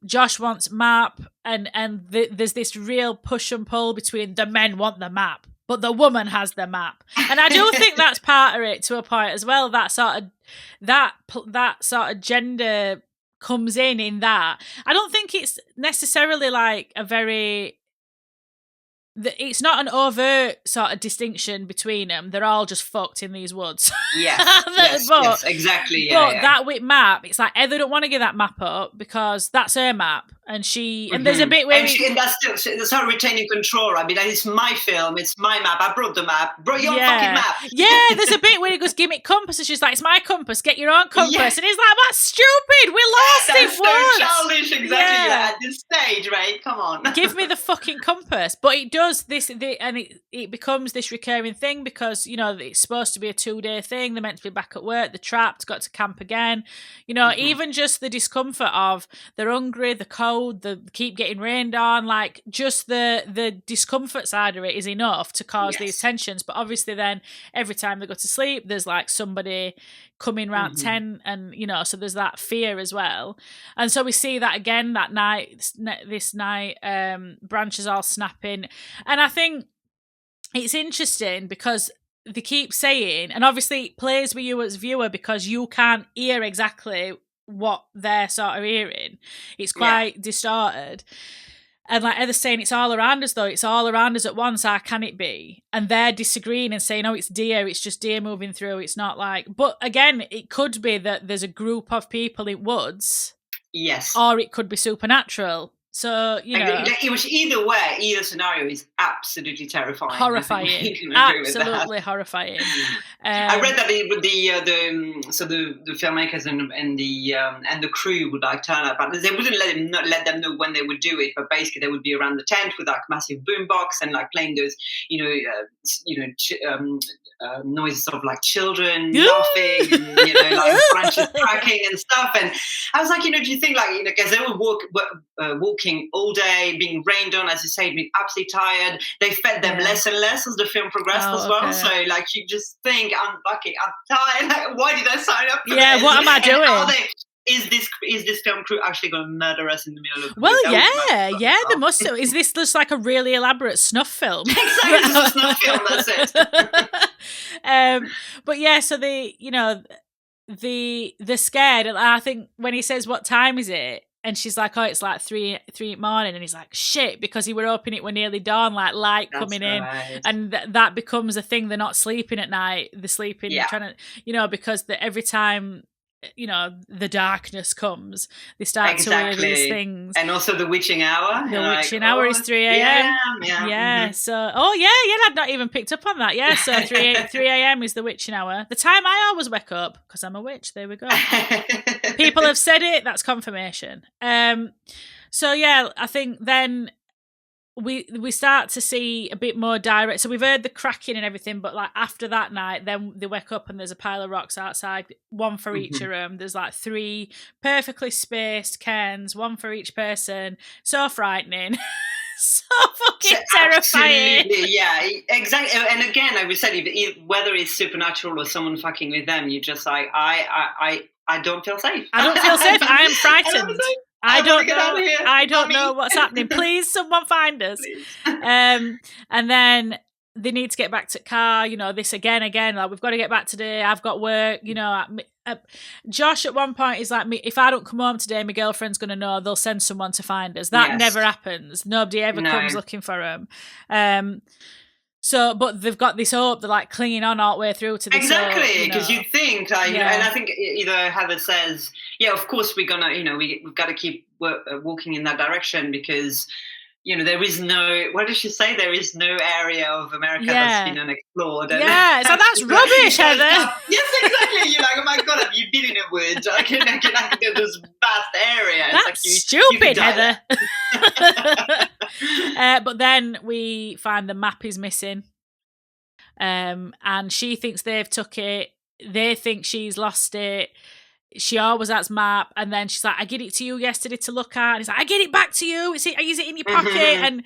Josh wants map, and there's this real push and pull between the men want the map, but the woman has the map. And I do think that's part of it to a point as well. That sort of gender comes in that. I don't think it's necessarily like it's not an overt sort of distinction between them. They're all just fucked in these woods. Yes, exactly. But that with map, it's like Heather don't want to give that map up because that's her map. And and there's a bit where and that's her retaining control. I mean, it's my film, it's my map. I brought the map. Brought your fucking map. Yeah, there's a bit where he goes, "Give me compass," and she's like, "It's my compass. Get your own compass." Yeah. And he's like, "That's stupid. We lost it once." That's so childish. Exactly. Yeah. At this stage, right? Come on. Give me the fucking compass. But it does this, and it becomes this recurring thing because it's supposed to be a 2-day thing. They're meant to be back at work. They're trapped. Got to camp again. Even just the discomfort of they're hungry, the cold, the keep getting rained on, like just the discomfort side of it is enough to cause these tensions. But obviously then every time they go to sleep there's like somebody coming round tent, and so there's that fear as well. And so we see that again that night, branches all snapping. And I think it's interesting because they keep saying, and obviously it plays with you as viewer because you can't hear exactly what they're sort of hearing. It's quite distorted. And like Heather's saying, it's all around us though. It's all around us at once. How can it be? And they're disagreeing and saying, "Oh, it's deer. It's just deer moving through. It's not like..." But again, it could be that there's a group of people in woods. Yes. Or it could be supernatural. So, which either way, either scenario is absolutely terrifying. Horrifying. Absolutely horrifying. I read that the filmmakers and the crew would like turn up, but they wouldn't let them know when they would do it. But basically, they would be around the tent with like massive boombox and like playing those, noises of like children laughing, and, like branches cracking and stuff. And I was like, do you think like, because they were walking all day, being rained on, as you say, being absolutely tired. They fed them less and less as the film progressed as well. Okay. So like you just think, I'm tired. Like, why did I sign up for this? What am I doing? Is this film crew actually going to murder us in the middle of the movie? They must have. Is this just like a really elaborate snuff film? Exactly, it's a snuff film, that's it. But yeah, so they're scared, and I think when he says, "What time is it?" and she's like, "Oh, it's like 3 in the morning," and he's like, "Shit," because he were hoping it were nearly dawn, like light coming in, and that becomes a thing. They're not sleeping at night; they're sleeping, trying to, because every time the darkness comes, they start to hear these things. And also the witching hour. The witching hour is 3 a.m. Yeah. So, I'd not even picked up on that. Yeah, so 3 a.m. is the witching hour. The time I always wake up, because I'm a witch. There we go. People have said it. That's confirmation. So, yeah, I think then we start to see a bit more direct. So we've heard the cracking and everything, but like after that night, then they wake up and there's a pile of rocks outside, one for each of them. There's like 3 perfectly spaced cairns, one for each person. So frightening. So fucking terrifying. Yeah, exactly. And again, I would say, whether it's supernatural or someone fucking with them, you just like, I don't feel safe. I don't feel safe. I am frightened. I don't know what's happening. Please, someone find us. And then they need to get back to the car. This again. Like, we've got to get back today. I've got work. Josh at one point is like, "If I don't come home today, my girlfriend's going to know. They'll send someone to find us." That never happens. Nobody ever comes looking for him. So, but they've got this hope. They're like clinging on all the way through to this. Exactly, because you think, and I think either Heather says, "Yeah, of course we're gonna, we've got to keep walking in that direction because, there is no. What did she say? There is no area of America that's been unexplored." And, so that's rubbish, Heather. Yes, exactly. You're like, "Oh my god, have you been in a woods? I can do this vast area." That's like stupid, Heather. But then we find the map is missing, and she thinks they've took it. They think she's lost it. She always has map, and then she's like, "I gave it to you yesterday to look at." And he's like, "I get it back to you. Is it in your pocket?" And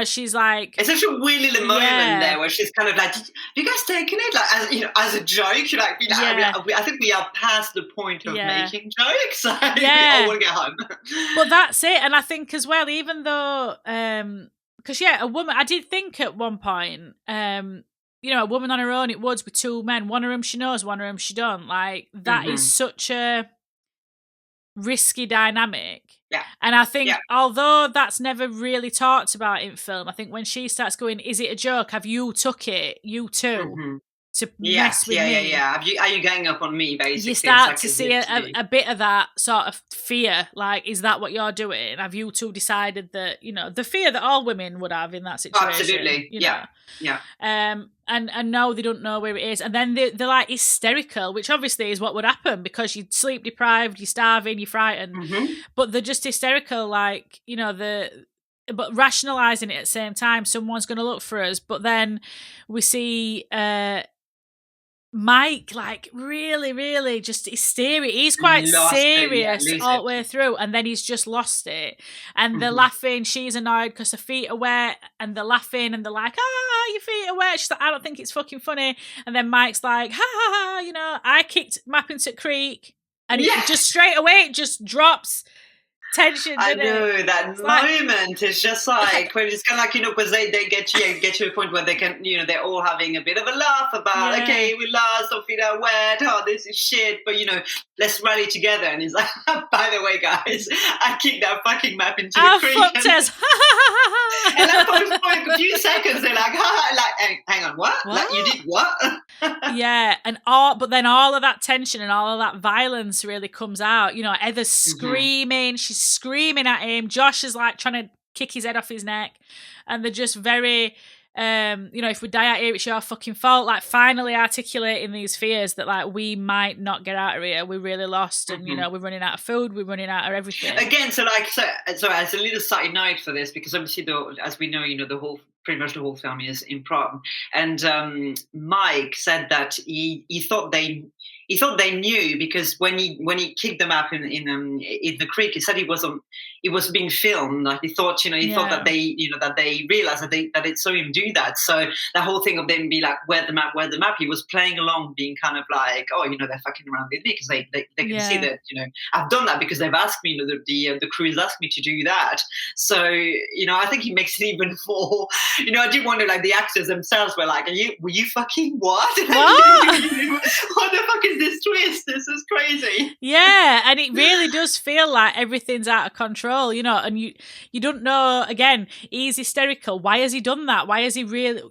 she's like, it's such a weird little moment there where she's kind of like, "You guys taking it like as a joke?" You're like, I think we are past the point of making jokes. We all want to get home. But that's it, and I think as well, even though, because a woman, I did think at one point, a woman on her own in woods with 2 men. One of them she knows, one of them she don't. Like, that is such a risky dynamic. Yeah. And I think, although that's never really talked about in film, I think when she starts going, "Is it a joke? Have you took it? You too?" to mess with me. Yeah. Are you going up on me, basically? You start to see a bit of that sort of fear. Like, is that what you're doing? Have you two decided that, the fear that all women would have in that situation? Absolutely. Yeah. And no, they don't know where it is. And then they're like hysterical, which obviously is what would happen because you're sleep deprived, you're starving, you're frightened. Mm-hmm. But they're just hysterical, like, but rationalising it at the same time. Someone's going to look for us. But then we see Mike, like, really, really just hysterical. He's quite serious all the way through, and then he's just lost it. And they're laughing. She's annoyed because her feet are wet, and they're laughing, and they're like, your feet are wet. She's like, I don't think it's fucking funny. And then Mike's like, I kicked Map into creek, and it just straight away, it just drops tension. I know that moment is just like when it's kind of like because they get to a point where they can they're all having a bit of a laugh about okay, we lost, our feet are wet, this is shit, but let's rally together. And he's like, by the way, guys, I kicked that fucking Map into the creek. Fucked us. And then for a few seconds they're like, hang on, what? Like, you did what? Yeah, but then all of that tension and all of that violence really comes out. Heather's screaming, she's screaming at him. Josh is like trying to kick his head off his neck, and they're just very if we die out here, it's your fucking fault. Like, finally articulating these fears that like we might not get out of here, we're really lost, and we're running out of food, we're running out of everything. Again, so as a little side note for this, because obviously as we know, pretty much the whole family is in prom, and Mike said that he thought they knew because when he kicked them up in the creek, he said it was being filmed. Like, he thought thought that they realized that it saw him do that. So the whole thing of them be like, where the map, he was playing along, being kind of like, they're fucking around with me because they can see that I've done that because they've asked me, the crew has asked me to do that. So I think he makes it even more. I did wonder, like, the actors themselves were like, were you fucking what? What the fuck is this twist? This is crazy. Yeah, and it really does feel like everything's out of control, and you don't know. Again, he's hysterical. Why has he done that? Why is he really,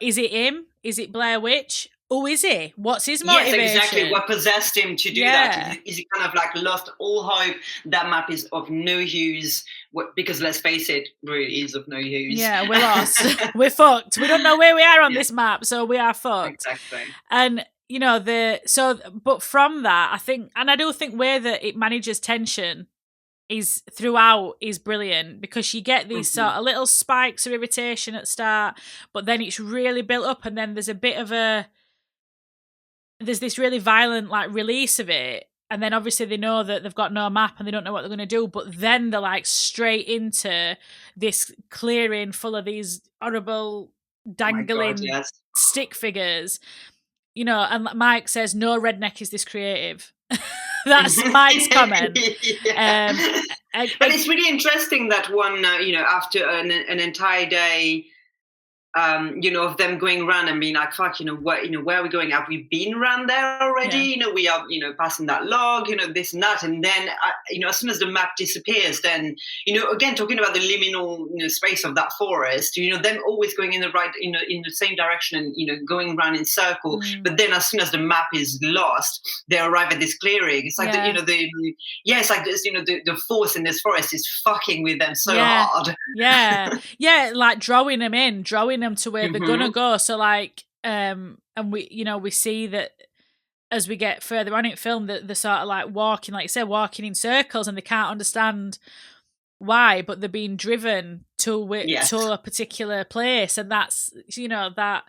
is it him? Is it Blair Witch? Who is he? What's his motivation? Yes, exactly. What possessed him to do that? Is he kind of like lost all hope? That map is of no use because, let's face it, really is of no use. Yeah, we're lost. We're fucked. We don't know where we are on this map, so we are fucked. Exactly. And but from that, I think, and I do think where that it manages tension is throughout is brilliant, because you get these sort of little spikes of irritation at the start, but then it's really built up, and then there's this really violent like release of it, and then obviously they know that they've got no map and they don't know what they're going to do, but then they're like straight into this clearing full of these horrible dangling stick figures, and Mike says, no redneck is this creative. That's Mike's comment. But it's really interesting that one, after an entire day, of them going around and being like, fuck, where are we going? Have we been around there already? Yeah. We are, passing that log, this and that. And then, as soon as the map disappears, then, again, talking about the liminal space of that forest, them always going in the right, in the same direction and, going around in circle. But then as soon as the map is lost, they arrive at this clearing. It's like, it's like this, the force in this forest is fucking with them so hard. Yeah, like drawing them to where they're gonna go. So like, and we see that as we get further on in film that they're sort of like walking, like you said, walking in circles, and they can't understand why, but they're being driven to a particular place, and that's that.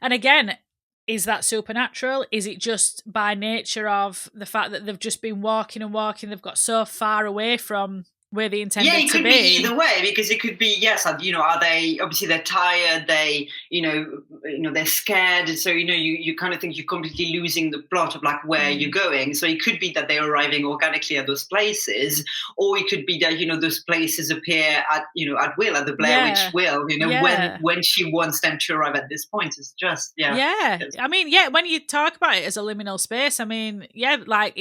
And again, is that supernatural? Is it just by nature of the fact that they've just been walking and walking, they've got so far away from where they intended to be? Yeah, it could be either way, because it could be, are they, obviously they're tired, they, they're scared, and so, you kind of think you're completely losing the plot of like where you're going. So it could be that they're arriving organically at those places, or it could be that, those places appear at will, at the Blair Witch will, when she wants them to arrive at this point. It's just, I mean, when you talk about it as a liminal space, I mean, like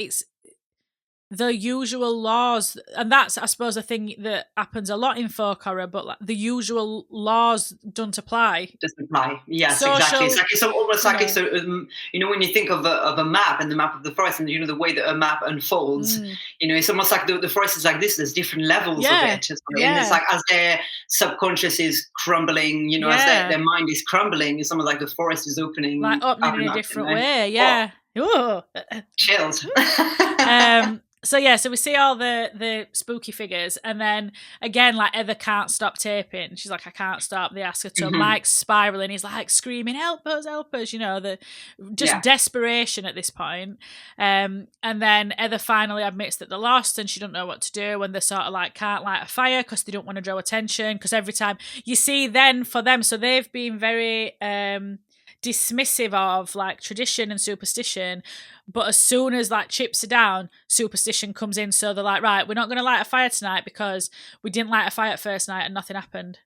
the usual laws, and that's, I suppose, a thing that happens a lot in folk horror, but like, the usual laws don't apply. Doesn't apply. Yes, Social, exactly. It's like it's almost like it's when you think of a map and the map of the forest, and the way that a map unfolds, it's almost like the forest is like this. There's different levels of it, and it's like as their subconscious is crumbling, as their mind is crumbling, it's almost like the forest is opening, like opening in a different way. Yeah. Oh, chills. So we see all the spooky figures, and then again, like, Heather can't stop taping. She's like, I can't stop. They ask her to. Mike's spiraling. He's like screaming, help us, the just desperation at this point. And then Heather finally admits that they're lost and she don't know what to do, and they sort of like can't light a fire because they don't want to draw attention, because every time you see then for them, so they've been very dismissive of like tradition and superstition, but as soon as like chips are down, superstition comes in. So they're like, right, we're not going to light a fire tonight because we didn't light a fire at first night and nothing happened.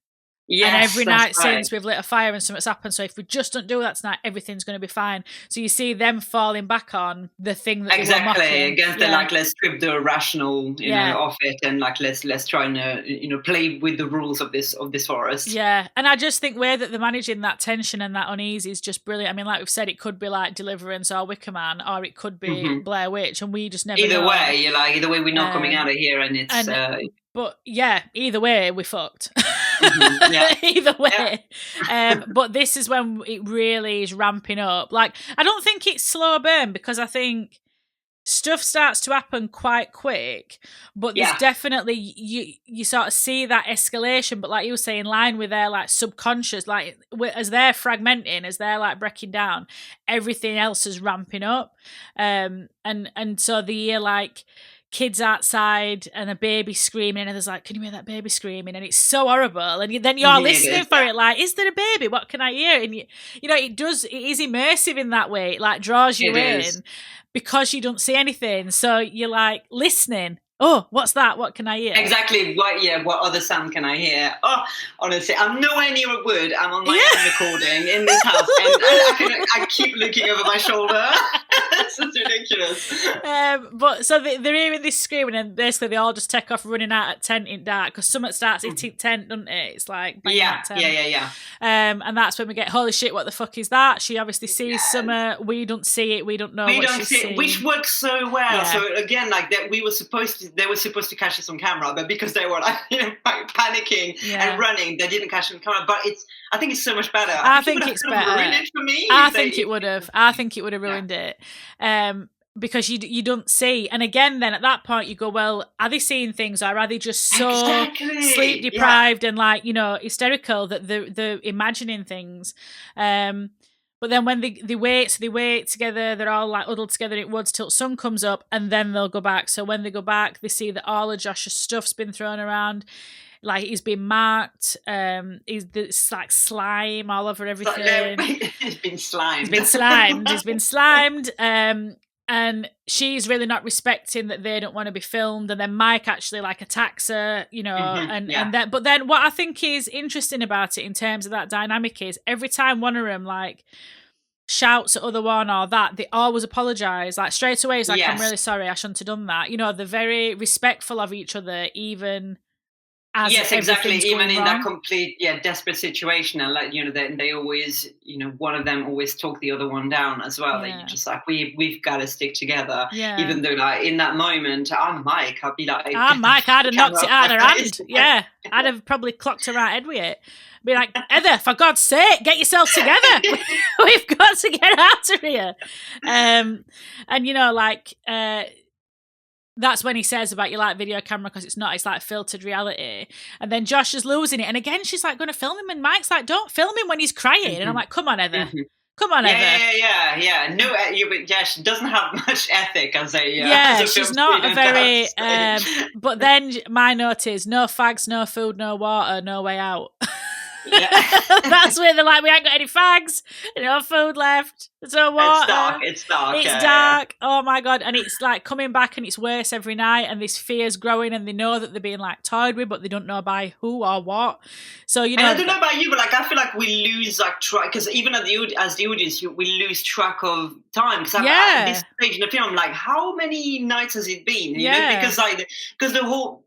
Yes, and every night since we've lit a fire and something's happened. So if we just don't do that tonight, everything's going to be fine. So you see them falling back on the thing that exactly against the like, let's strip the rational, off it, and like let's try and play with the rules of this forest. Yeah, and I just think way that they're managing that tension and that uneasy is just brilliant. I mean, like we've said, it could be like Deliverance or Wicker Man, or it could be Blair Witch, and we just never either know. way. Either way, we're not coming out of here, and it's. But yeah, either way, we fucked. Either way. But this is when it really is ramping up. Like, I don't think it's slow burn, because I think stuff starts to happen quite quick, but there's definitely, you sort of see that escalation, but like you were saying, in line with their like subconscious, like as they're fragmenting, as they're like breaking down, everything else is ramping up. And so the year, like, kids outside and a baby screaming, and there's like, can you hear that baby screaming? And it's so horrible, and then you're listening for it, like, is there a baby? What can I hear? And it is immersive in that way. It like draws you in because you don't see anything, so you're like listening. Oh, what's that? What can I hear? Exactly. What other sound can I hear? Oh, honestly, I'm nowhere near a wood. I'm on my own recording in this house, and I keep looking over my shoulder. It's just ridiculous. But so they're hearing this screaming, and basically they all just take off running out at tent in dark, because something starts hitting tent, doesn't it? It's like yeah. And that's when we get, holy shit, what the fuck is that? She obviously sees summer. We don't see it. We don't know. We don't see it, which works so well. Yeah. So again, like that, they were supposed to catch us on camera, but because they were like panicking and running, they didn't catch us on camera. But I think it's so much better. I think it's better. Ruined it for me. I think it would have ruined it. Because you don't see. And again, then at that point you go, well, are they seeing things, or are they just so sleep deprived and like, hysterical that they're imagining things? But then when they wait together, they're all like huddled together in woods till sun comes up, and then they'll go back. So when they go back, they see that all of Josh's stuff's been thrown around. Like, he's been marked. It's like slime all over everything. He's been slimed. He's been slimed. And she's really not respecting that they don't want to be filmed. And then Mike actually like attacks her, but then what I think is interesting about it in terms of that dynamic is every time one of them like shouts at other one or that, they always apologise. Like straight away, it's like, I'm really sorry, I shouldn't have done that. They're very respectful of each other, even as exactly. Even in wrong. That complete, desperate situation, and like they always, one of them always talk the other one down as well. That you're just like, we've got to stick together. Yeah. Even though like in that moment, I'm Mike. I'd be like, Mike. I'd have knocked it out of her hand. Yeah, I'd have probably clocked her out head with it. Be like, Heather, for God's sake, get yourself together. We've got to get out of here. That's when he says about your like video camera, because it's like filtered reality. And then Josh is losing it. And again, she's like going to film him, and Mike's like, don't film him when he's crying. And I'm like, come on, Heather. Come on, Heather. Yeah. No, she doesn't have much ethic as a as a she's not a very. But then my note is no fags, no food, no water, no way out. Yeah. That's where they're like, we ain't got any fags, no food left, there's no water. It's dark. It's dark. Oh my God. And it's like coming back and it's worse every night, and this fear's growing, and they know that they're being like toyed with, but they don't know by who or what. So, you know. And I don't know about you, but like I feel like we lose like track, because even as the audience, we lose track of time. Because at this stage in the film, I'm like, how many nights has it been? You know, because the whole.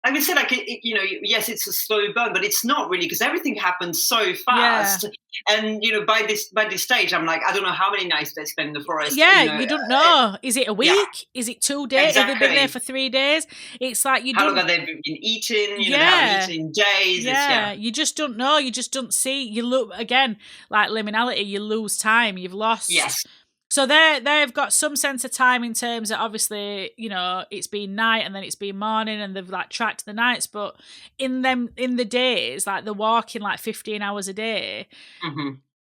Like I said, like you know, yes, it's a slow burn, but it's not really, because everything happens so fast. Yeah. And you know, by this stage, I'm like, I don't know how many nights they spend in the forest. Yeah, you don't know. Is it a week? Yeah. Is it 2 days? Exactly. Have they been there for 3 days? It's like you don't. How long have they been eating? You know, they haven't eaten in days. Yeah, you just don't know. You just don't see. You look again like liminality. You lose time. You've lost. Yes. So they've got some sense of time in terms that obviously, you know, it's been night and then it's been morning, and they've like tracked the nights, but in the days, like they're walking like 15 hours a day,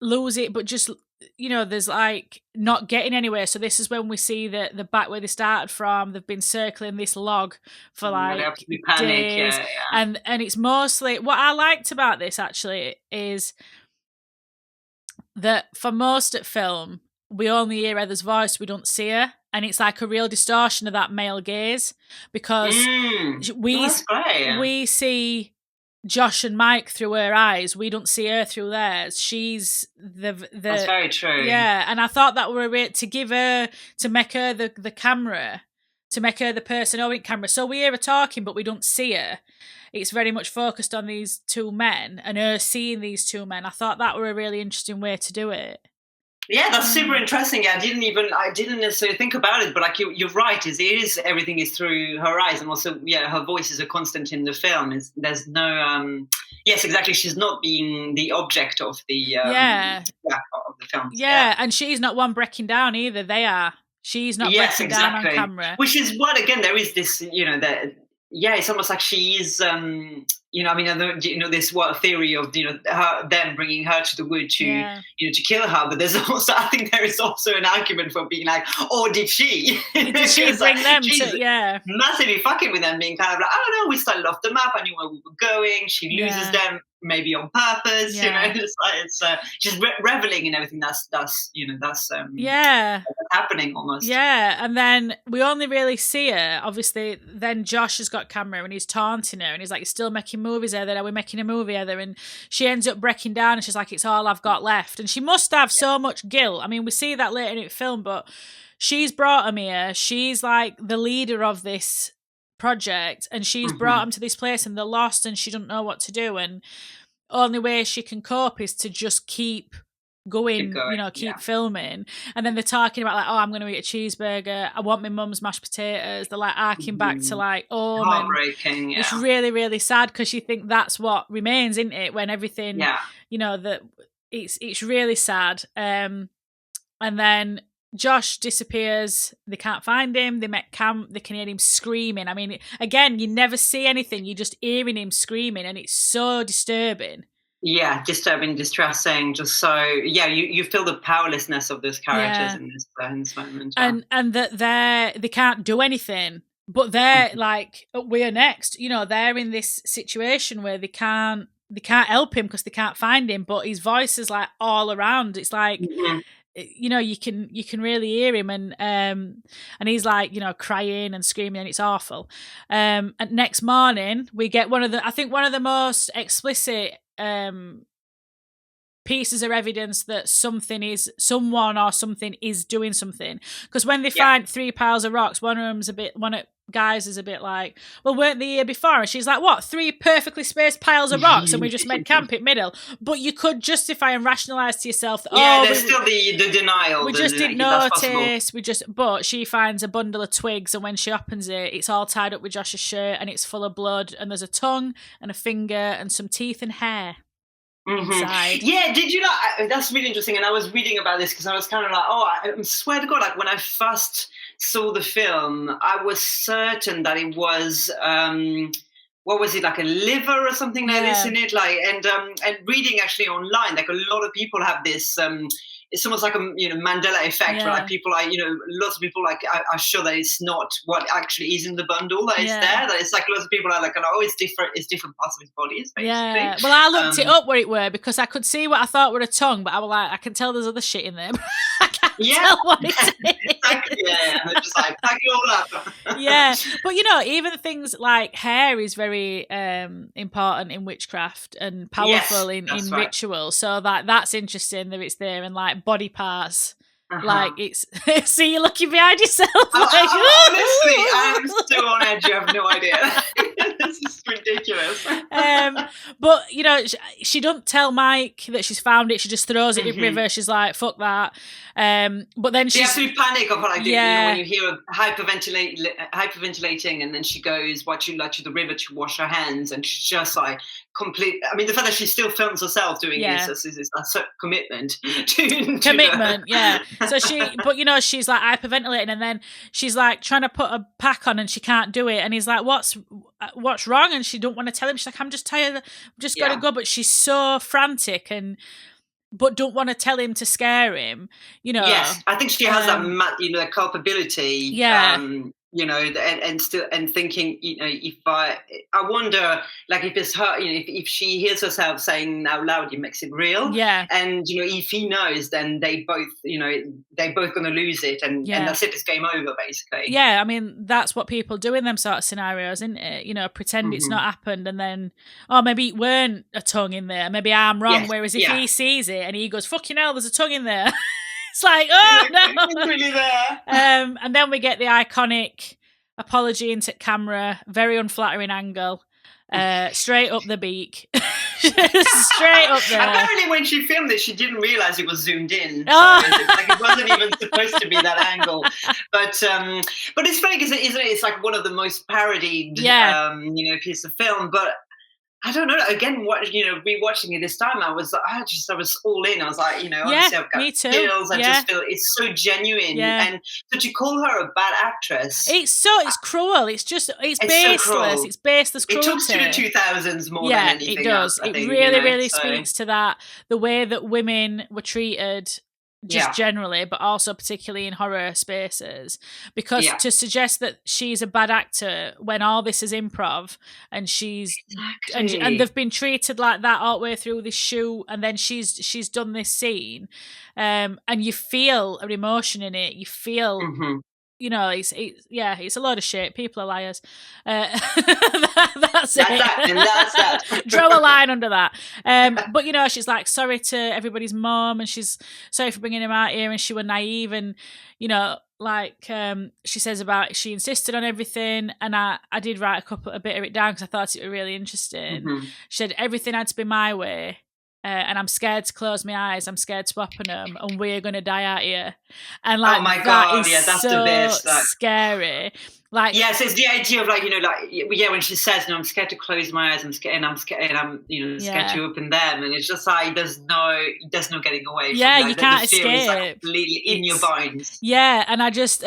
lose it, but just, you know, there's like not getting anywhere. So this is when we see the back where they started from. They've been circling this log for like days. Yeah. And it's mostly, what I liked about this actually is that for most of film, we only hear Heather's voice, we don't see her. And it's like a real distortion of that male gaze, because we see Josh and Mike through her eyes. We don't see her through theirs. She's the That's very true. Yeah, and I thought that were to make her the camera, to make her the person owning camera. So we hear her talking, but we don't see her. It's very much focused on these two men and her seeing these two men. I thought that were a really interesting way to do it. Yeah, that's super interesting. I didn't necessarily think about it, but like you're right. Everything is through her eyes, and also her voice is a constant in the film. There's no yes, exactly. She's not being the object of the of the film. Yeah, and she's not one breaking down either. They are. She's not breaking down on camera. Which is what, again, there is this, you know, that it's almost like she is. You know, I mean, you know, this theory of, you know, them bringing her to the wood to, you know, to kill her. But there's also, I think there is also an argument for being like, or did she? Did she bring them to, massively fucking with them, being kind of like, I don't know, we started off the map, I knew where we were going. She loses them, maybe on purpose, you know, it's just reveling in everything that's happening almost. Yeah, and then we only really see her, obviously, then Josh has got camera and he's taunting her and he's like, you're still making movies, Heather, are we making a movie, Heather? And she ends up breaking down and she's like, it's all I've got left. And she must have so much guilt. I mean, we see that later in the film, but she's brought him here. She's like the leader of this project, and she's brought him to this place, and they're lost and she doesn't know what to do, and only way she can cope is to just keep going, you know, keep filming. And then they're talking about like, oh, I'm going to eat a cheeseburger, I want my mum's mashed potatoes. They're like arcing back to like, oh, heartbreaking. It's really, really sad, because you think that's what remains, isn't it, when everything, you know, that it's really sad. And then Josh disappears. They can't find him. They met Cam. They can hear him screaming. I mean, again, you never see anything. You're just hearing him screaming, and it's so disturbing. Yeah, disturbing, distressing. Just so, you feel the powerlessness of those characters in this moment. And that they can't do anything. But they're like, we're next. You know, they're in this situation where they can't help him because they can't find him. But his voice is like all around. It's like. You know, you can really hear him, and he's like, you know, crying and screaming, and it's awful. And next morning we get one of the most explicit pieces of evidence that someone or something is doing something. Because when they find 3 piles of rocks, one of guys is a bit like, well, weren't they here before? And she's like, what, 3 perfectly spaced piles of rocks and we just made camp in middle? But you could justify and rationalise to yourself that, there's still the denial. We just didn't notice. But she finds a bundle of twigs, and when she opens it, it's all tied up with Josh's shirt and it's full of blood, and there's a tongue and a finger and some teeth and hair. Inside. Yeah, did you know? That's really interesting. And I was reading about this because I was kind of like, I swear to God, like when I first saw the film, I was certain that it was, what was it, like a liver or something like this in it? Like, and reading actually online, like a lot of people have this it's almost like a Mandela effect, where like people like lots of people like are sure that it's not what actually is in the bundle that is there. That it's like lots of people are like, oh, it's different parts of his body, basically. Yeah. Well, I looked it up where it were because I could see what I thought were a tongue, but I was like, I can tell there's other shit in there. I can't tell what it is. Exactly. Yeah. They're just like pack it all up. Yeah, but even things like hair is very important in witchcraft and powerful in ritual. So that's interesting that it's there, and like body parts. Like it's see you looking behind yourself. Honestly, I'm so on edge. You have no idea. This is ridiculous. But she doesn't tell Mike that she's found it. She just throws it in the river. She's like, "Fuck that." But then she absolutely panic of like when you hear her hyperventilating, and then she goes, "What you like to the river to wash her hands," and she's just like complete. I mean, the fact that she still films herself doing this is a commitment. Yeah. So she's like hyperventilating, and then she's like trying to put a pack on, and she can't do it. And he's like, "What's wrong?" And she don't want to tell him. She's like, "I'm just tired. I've just got to go." But she's so frantic but don't want to tell him to scare him. Yes, I think she has that culpability. Yeah. And thinking, if I wonder, like, if it's her, if she hears herself saying out loud, it makes it real. Yeah. And, if he knows, then they both going to lose it. And that's it, it's game over, basically. Yeah. I mean, that's what people do in them sort of scenarios, isn't it? Pretend it's not happened, and then, maybe it weren't a tongue in there. Maybe I'm wrong. Yes. Whereas if he sees it and he goes, "Fucking hell, there's a tongue in there." It's like, oh no, it's really there. And then we get the iconic apology into camera, very unflattering angle, straight up the beak, straight up there. Apparently, when she filmed it, she didn't realize it was zoomed in. So it wasn't even supposed to be that angle. But it's funny because it's like one of the most parodied, piece of film, but. I don't know. Again, rewatching it this time, I was all in. I was like, obviously I've got me too. Skills. I just feel it's so genuine. Yeah. And so to call her a bad actress, it's cruel. It's baseless. So it's baseless cruelty. It talks to the 2000s more than anything. It does. Else, it really speaks to that, the way that women were treated. Just generally, but also particularly in horror spaces, because to suggest that she's a bad actor when all this is improv and she's and they've been treated like that all the way through this shoot, and then she's done this scene, and you feel an emotion in it. You feel. It's a load of shit. People are liars. That's it. That's that. Draw a line under that. But she's like sorry to everybody's mom, and she's sorry for bringing him out here, and she was naive, and she says about she insisted on everything, and I did write a bit of it down because I thought it was really interesting. She said everything had to be my way. And I'm scared to close my eyes. I'm scared to open them, and we're gonna die out here. And oh my God, that's so the best. Scary. So it's the idea of when she says, "I'm scared to close my eyes. I'm scared scared to open them," and it's just like there's no getting away. From you can't escape. It's like completely in your bones. Yeah, and I just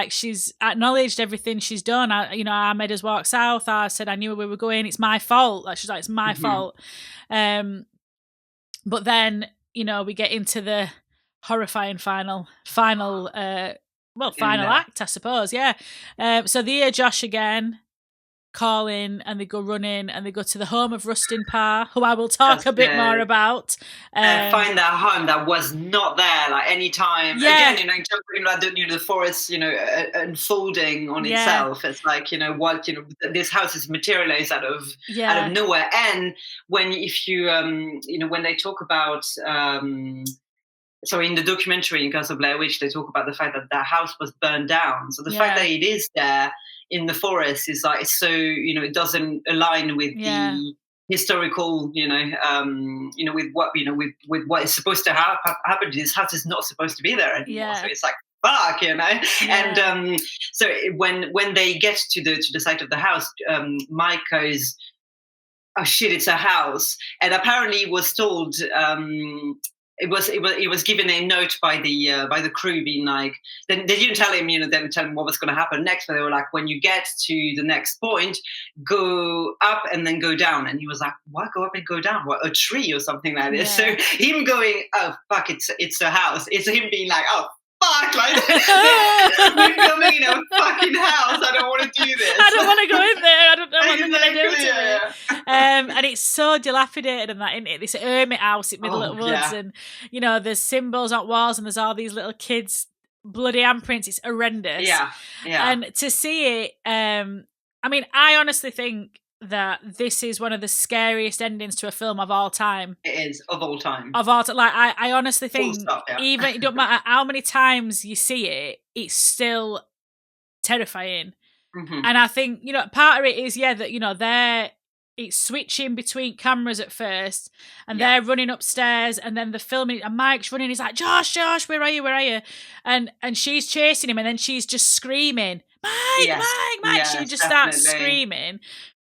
she's acknowledged everything she's done. I made us walk south. I said I knew where we were going. It's my fault. She's like, it's my fault. But then, we get into the horrifying final act, I suppose. Yeah. So they hear Josh again calling, and they go running, and they go to the home of Rustin Parr, who I will talk a bit more about. Find that home that was not there, like any time. Yeah. Again, in terms of the forest, unfolding on itself. It's like this house is materialized out of nowhere. And when when they talk about. So in the documentary in Curse of Blair Witch, they talk about the fact that house was burned down. So the fact that it is there in the forest is like so it doesn't align with the historical with what is supposed to happen. This house is not supposed to be there anymore. So it's like fuck, And so when they get to the site of the house, Mike goes, "Oh shit, it's a house," and apparently was told. it was given a note by the crew, being like, they didn't tell him, they didn't tell him what was going to happen next, but they were like, when you get to the next point, go up and then go down. And he was like, what, go up and go down? What, a tree or something like this? Yeah. So him going, oh fuck, it's a house. It's him being like, oh fuck, like we're filming in a fucking house. I don't want to do this. I don't want to go in there. I don't know what they're going to do to Yeah. me. And it's so dilapidated and that, isn't it? This hermit house in middle of woods, yeah. and there's symbols on walls, and there's all these little kids' bloody handprints. It's horrendous. Yeah. And to see it, I mean, I honestly think that this is one of the scariest endings to a film of all time. It is, of all time. Like, I honestly think, Stop, yeah. even it don't matter how many times you see it, it's still terrifying. Mm-hmm. And I think, part of it is, that it's switching between cameras at first, and they're running upstairs, and then the filming, and Mike's running, he's like, Josh, where are you? And she's chasing him, and then she's just screaming, Mike. Yes, she just definitely. starts screaming.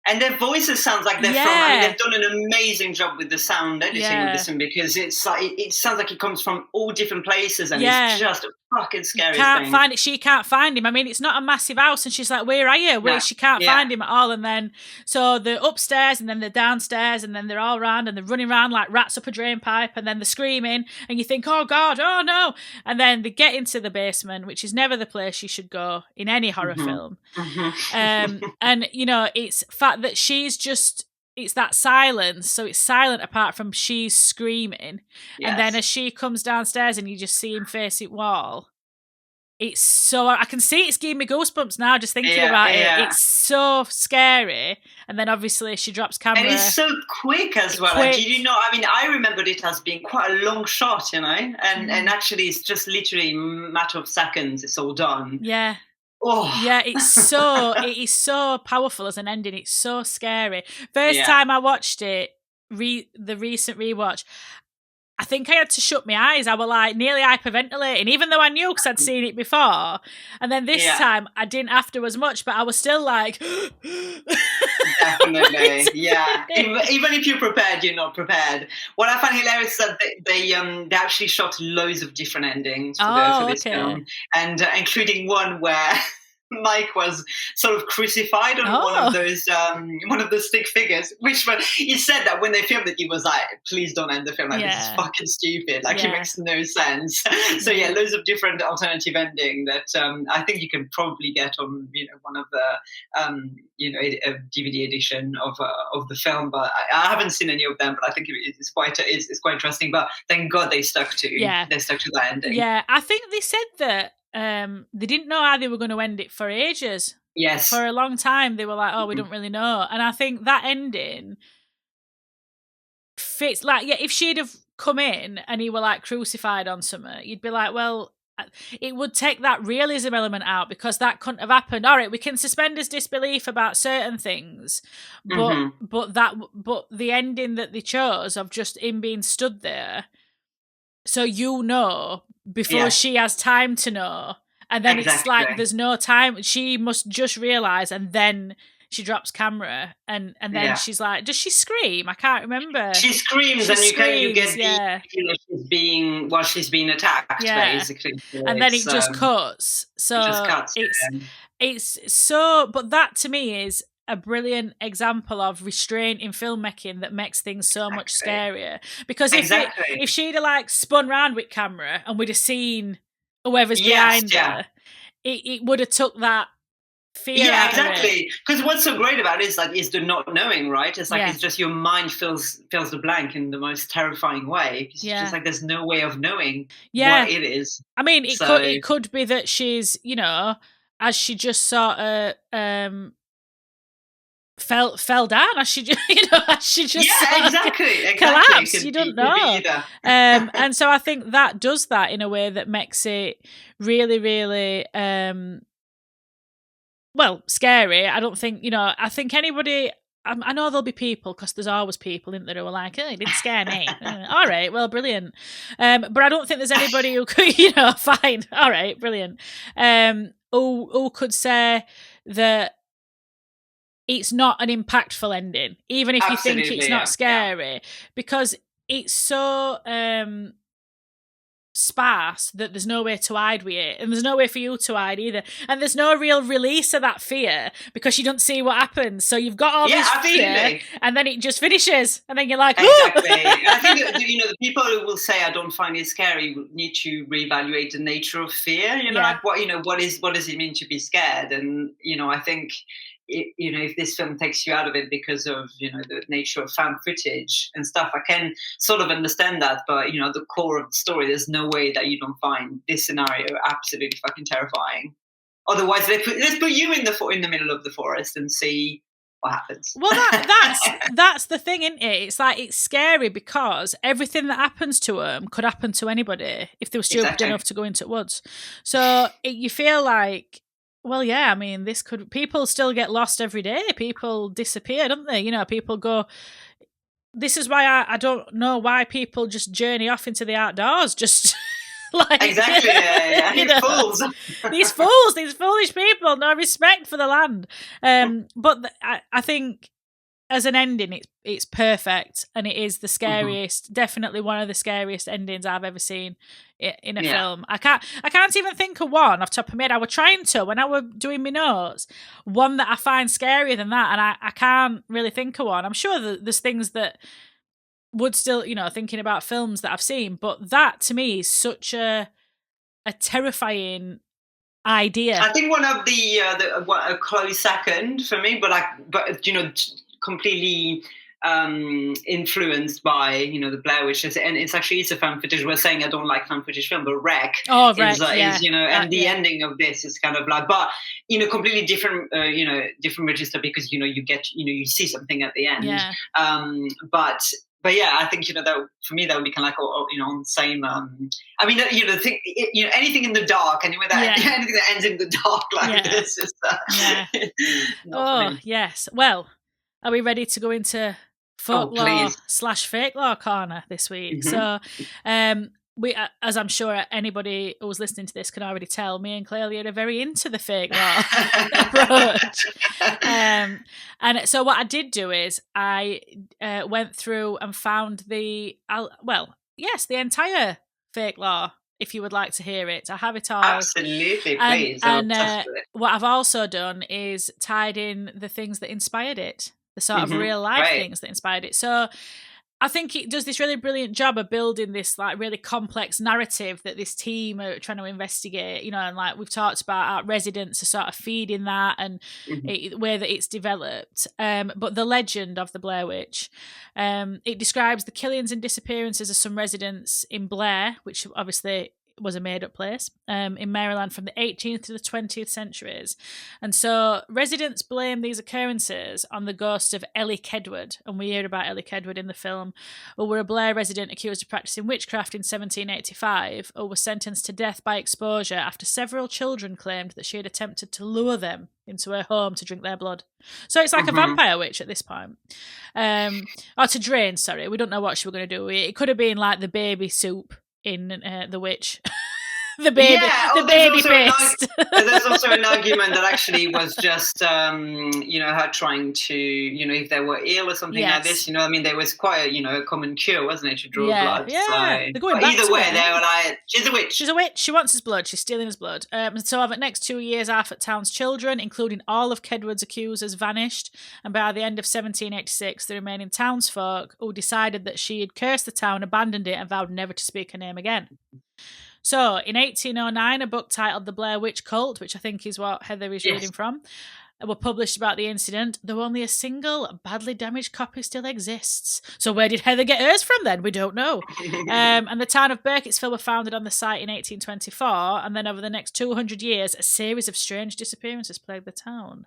And their voices sound like they're from. I mean, they've done an amazing job with the sound editing with this one, because it's like it sounds like it comes from all different places, and it's just a fucking scary thing. Find it. She can't find him. I mean, it's not a massive house, and she's like, "Where are you?" She can't find him at all. And then so they're upstairs, and then they're downstairs, and then they're all around, and they're running around like rats up a drain pipe, and then they're screaming, and you think, "Oh God, oh no!" And then they get into the basement, which is never the place you should go in any horror film. Mm-hmm. And it's fact that she's just. It's that silence, so it's silent apart from she's screaming. Yes. And then as she comes downstairs and you just see him face it wall, it's so... I can see it's giving me goosebumps now just thinking about it. It's so scary. And then obviously she drops camera. And it's so quick as well. Quick. Did you know, I mean, I remembered it as being quite a long shot, and actually it's just literally a matter of seconds, it's all done. Yeah. Oh. Yeah, it is so powerful as an ending. It's so scary. First time I watched it, the recent rewatch, I think I had to shut my eyes. I was like nearly hyperventilating, even though I knew because I'd seen it before. And then this time I didn't have to as much, but I was still like... Definitely, yeah. Even if you're prepared, you're not prepared. What I find hilarious is that they actually shot loads of different endings for this film, and including one where Mike was sort of crucified on one of the stick figures, which he said that when they filmed it, he was like, please don't end the film like this is fucking stupid, like it makes no sense. So loads of different alternative ending that I think you can probably get on one of the a DVD edition of the film, but I haven't seen any of them, but I think it's quite interesting. But thank God they stuck to that ending. Yeah, I think they said that they didn't know how they were going to end it for ages. Yes. For a long time, they were like, oh, we don't really know. And I think that ending fits, like, if she'd have come in and he were, like, crucified on something, you'd be like, well, it would take that realism element out, because that couldn't have happened. All right, we can suspend his disbelief about certain things, but the ending that they chose of just him being stood there, so before she has time to know, and then it's like there's no time. She must just realise, and then she drops camera, and then she's like, does she scream? I can't remember. She screams, and you get she's being attacked, basically. And then it just cuts. So it's so, but that to me is a brilliant example of restraint in filmmaking that makes things so much scarier. Because if she'd have like spun round with camera and we'd have seen whoever's behind her, it would have took that fear out exactly. Because what's so great about it is the not knowing, right? It's like it's just your mind fills the blank in the most terrifying way. It's just like there's no way of knowing what it is. I mean, it could be that she's, as she just sort of fell down, as she just collapsed. You don't know. And so I think that does that in a way that makes it really, really scary. I don't think, I think anybody, I know there'll be people, because there's always people, isn't there, who are like, oh, it didn't scare me. All right, well, brilliant. But I don't think there's anybody who could, fine, all right, brilliant. Who could say that it's not an impactful ending, even if you think it's not scary, because it's so sparse that there's no way to hide with it, and there's no way for you to hide either, and there's no real release of that fear because you don't see what happens, so you've got all this fear and then it just finishes and then you're like, exactly. I think the people who will say I don't find it scary need to reevaluate the nature of fear, like what does it mean to be scared? And I think if this film takes you out of it because of the nature of found footage and stuff, I can sort of understand that, but the core of the story, there's no way that you don't find this scenario absolutely fucking terrifying. Otherwise, let's put you in the middle of the forest and see what happens. Well, that's the thing, isn't it? It's like, it's scary because everything that happens to them could happen to anybody if they were stupid enough to go into the woods. So you feel like, well, yeah, I mean, people still get lost every day. People disappear, don't they? People go. This is why I don't know why people just journey off into the outdoors. Just exactly, yeah. These fools, these foolish people, no respect for the land. But I think as an ending, it's perfect, and it is the scariest, definitely one of the scariest endings I've ever seen in a film. I can't even think of one off the top of my head. I was trying to when I was doing my notes, one that I find scarier than that, and I can't really think of one. I'm sure that there's things that would still, thinking about films that I've seen, but that to me is such a terrifying idea. I think one of a close second for me, but completely influenced by the Blair Witch, and it's a found footage. We're saying I don't like found footage film, but Wreck is and the ending of this is kind of like, but completely different register, because you get you see something at the end, but yeah, I think that for me that would be kind of like on the same. I mean, the thing, anything in the dark, anyway, anything that ends in the dark like this is. Yes. Well, are we ready to go into folklore / fake lore corner this week? Mm-hmm. So, we, as I'm sure anybody who's listening to this can already tell, me and Clelia are very into the fake lore approach. And so what I did do is I went through and found the entire fake lore. If you would like to hear it, I have it all. Absolutely, please. And what I've also done is tied in the things that inspired it, the sort of real life things that inspired it. So I think it does this really brilliant job of building this like really complex narrative that this team are trying to investigate, and like we've talked about, our residents are sort of feeding that and the way that it's developed. But the legend of the Blair Witch, it describes the killings and disappearances of some residents in Blair, which obviously was a made-up place, in Maryland from the 18th to the 20th centuries. And so residents blame these occurrences on the ghost of Ellie Kedward, and we hear about Ellie Kedward in the film, who were a Blair resident accused of practicing witchcraft in 1785, or was sentenced to death by exposure after several children claimed that she had attempted to lure them into her home to drink their blood. So it's like a vampire witch at this point. Or to drain, sorry. We don't know what she was going to do. It could have been like the baby soup in The Witch. the baby paste. There's also an argument that actually was just, her trying to, if they were ill or something like this, there was quite a common cure, wasn't it, to draw blood? Yeah, so, they're going back either to way, it. they were like, she's a witch. She's a witch. She wants his blood. She's stealing his blood. So over the next 2 years, half at town's children, including all of Kedward's accusers, vanished. And by the end of 1786, the remaining townsfolk who decided that she had cursed the town, abandoned it, and vowed never to speak her name again. So, in 1809, a book titled The Blair Witch Cult, which I think is what Heather is reading from, were published about the incident, though only a single badly damaged copy still exists. So where did Heather get hers from then? We don't know. And the town of Burkittsville were founded on the site in 1824, and then over the next 200 years, a series of strange disappearances plagued the town.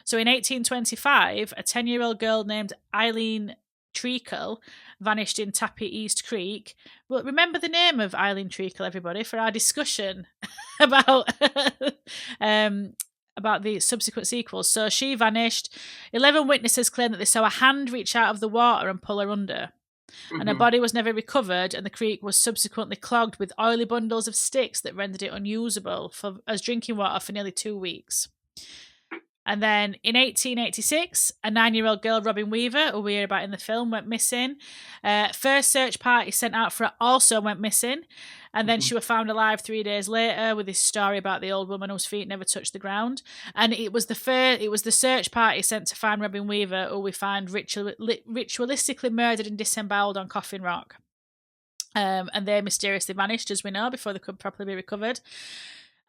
So in 1825, a 10-year-old girl named Eileen Treacle vanished in Tappy East Creek. Well, remember the name of Eileen Treacle, everybody, for our discussion about the subsequent sequels. So she vanished. 11 witnesses claimed that they saw a hand reach out of the water and pull her under. And her body was never recovered, and the creek was subsequently clogged with oily bundles of sticks that rendered it unusable as drinking water for nearly 2 weeks. And then in 1886, a 9-year-old girl, Robin Weaver, who we hear about in the film, went missing. First search party sent out for her also went missing. And then she was found alive 3 days later with this story about the old woman whose feet never touched the ground. And it was the search party sent to find Robin Weaver, who we find ritualistically murdered and disemboweled on Coffin Rock. And they mysteriously vanished, as we know, before they could properly be recovered.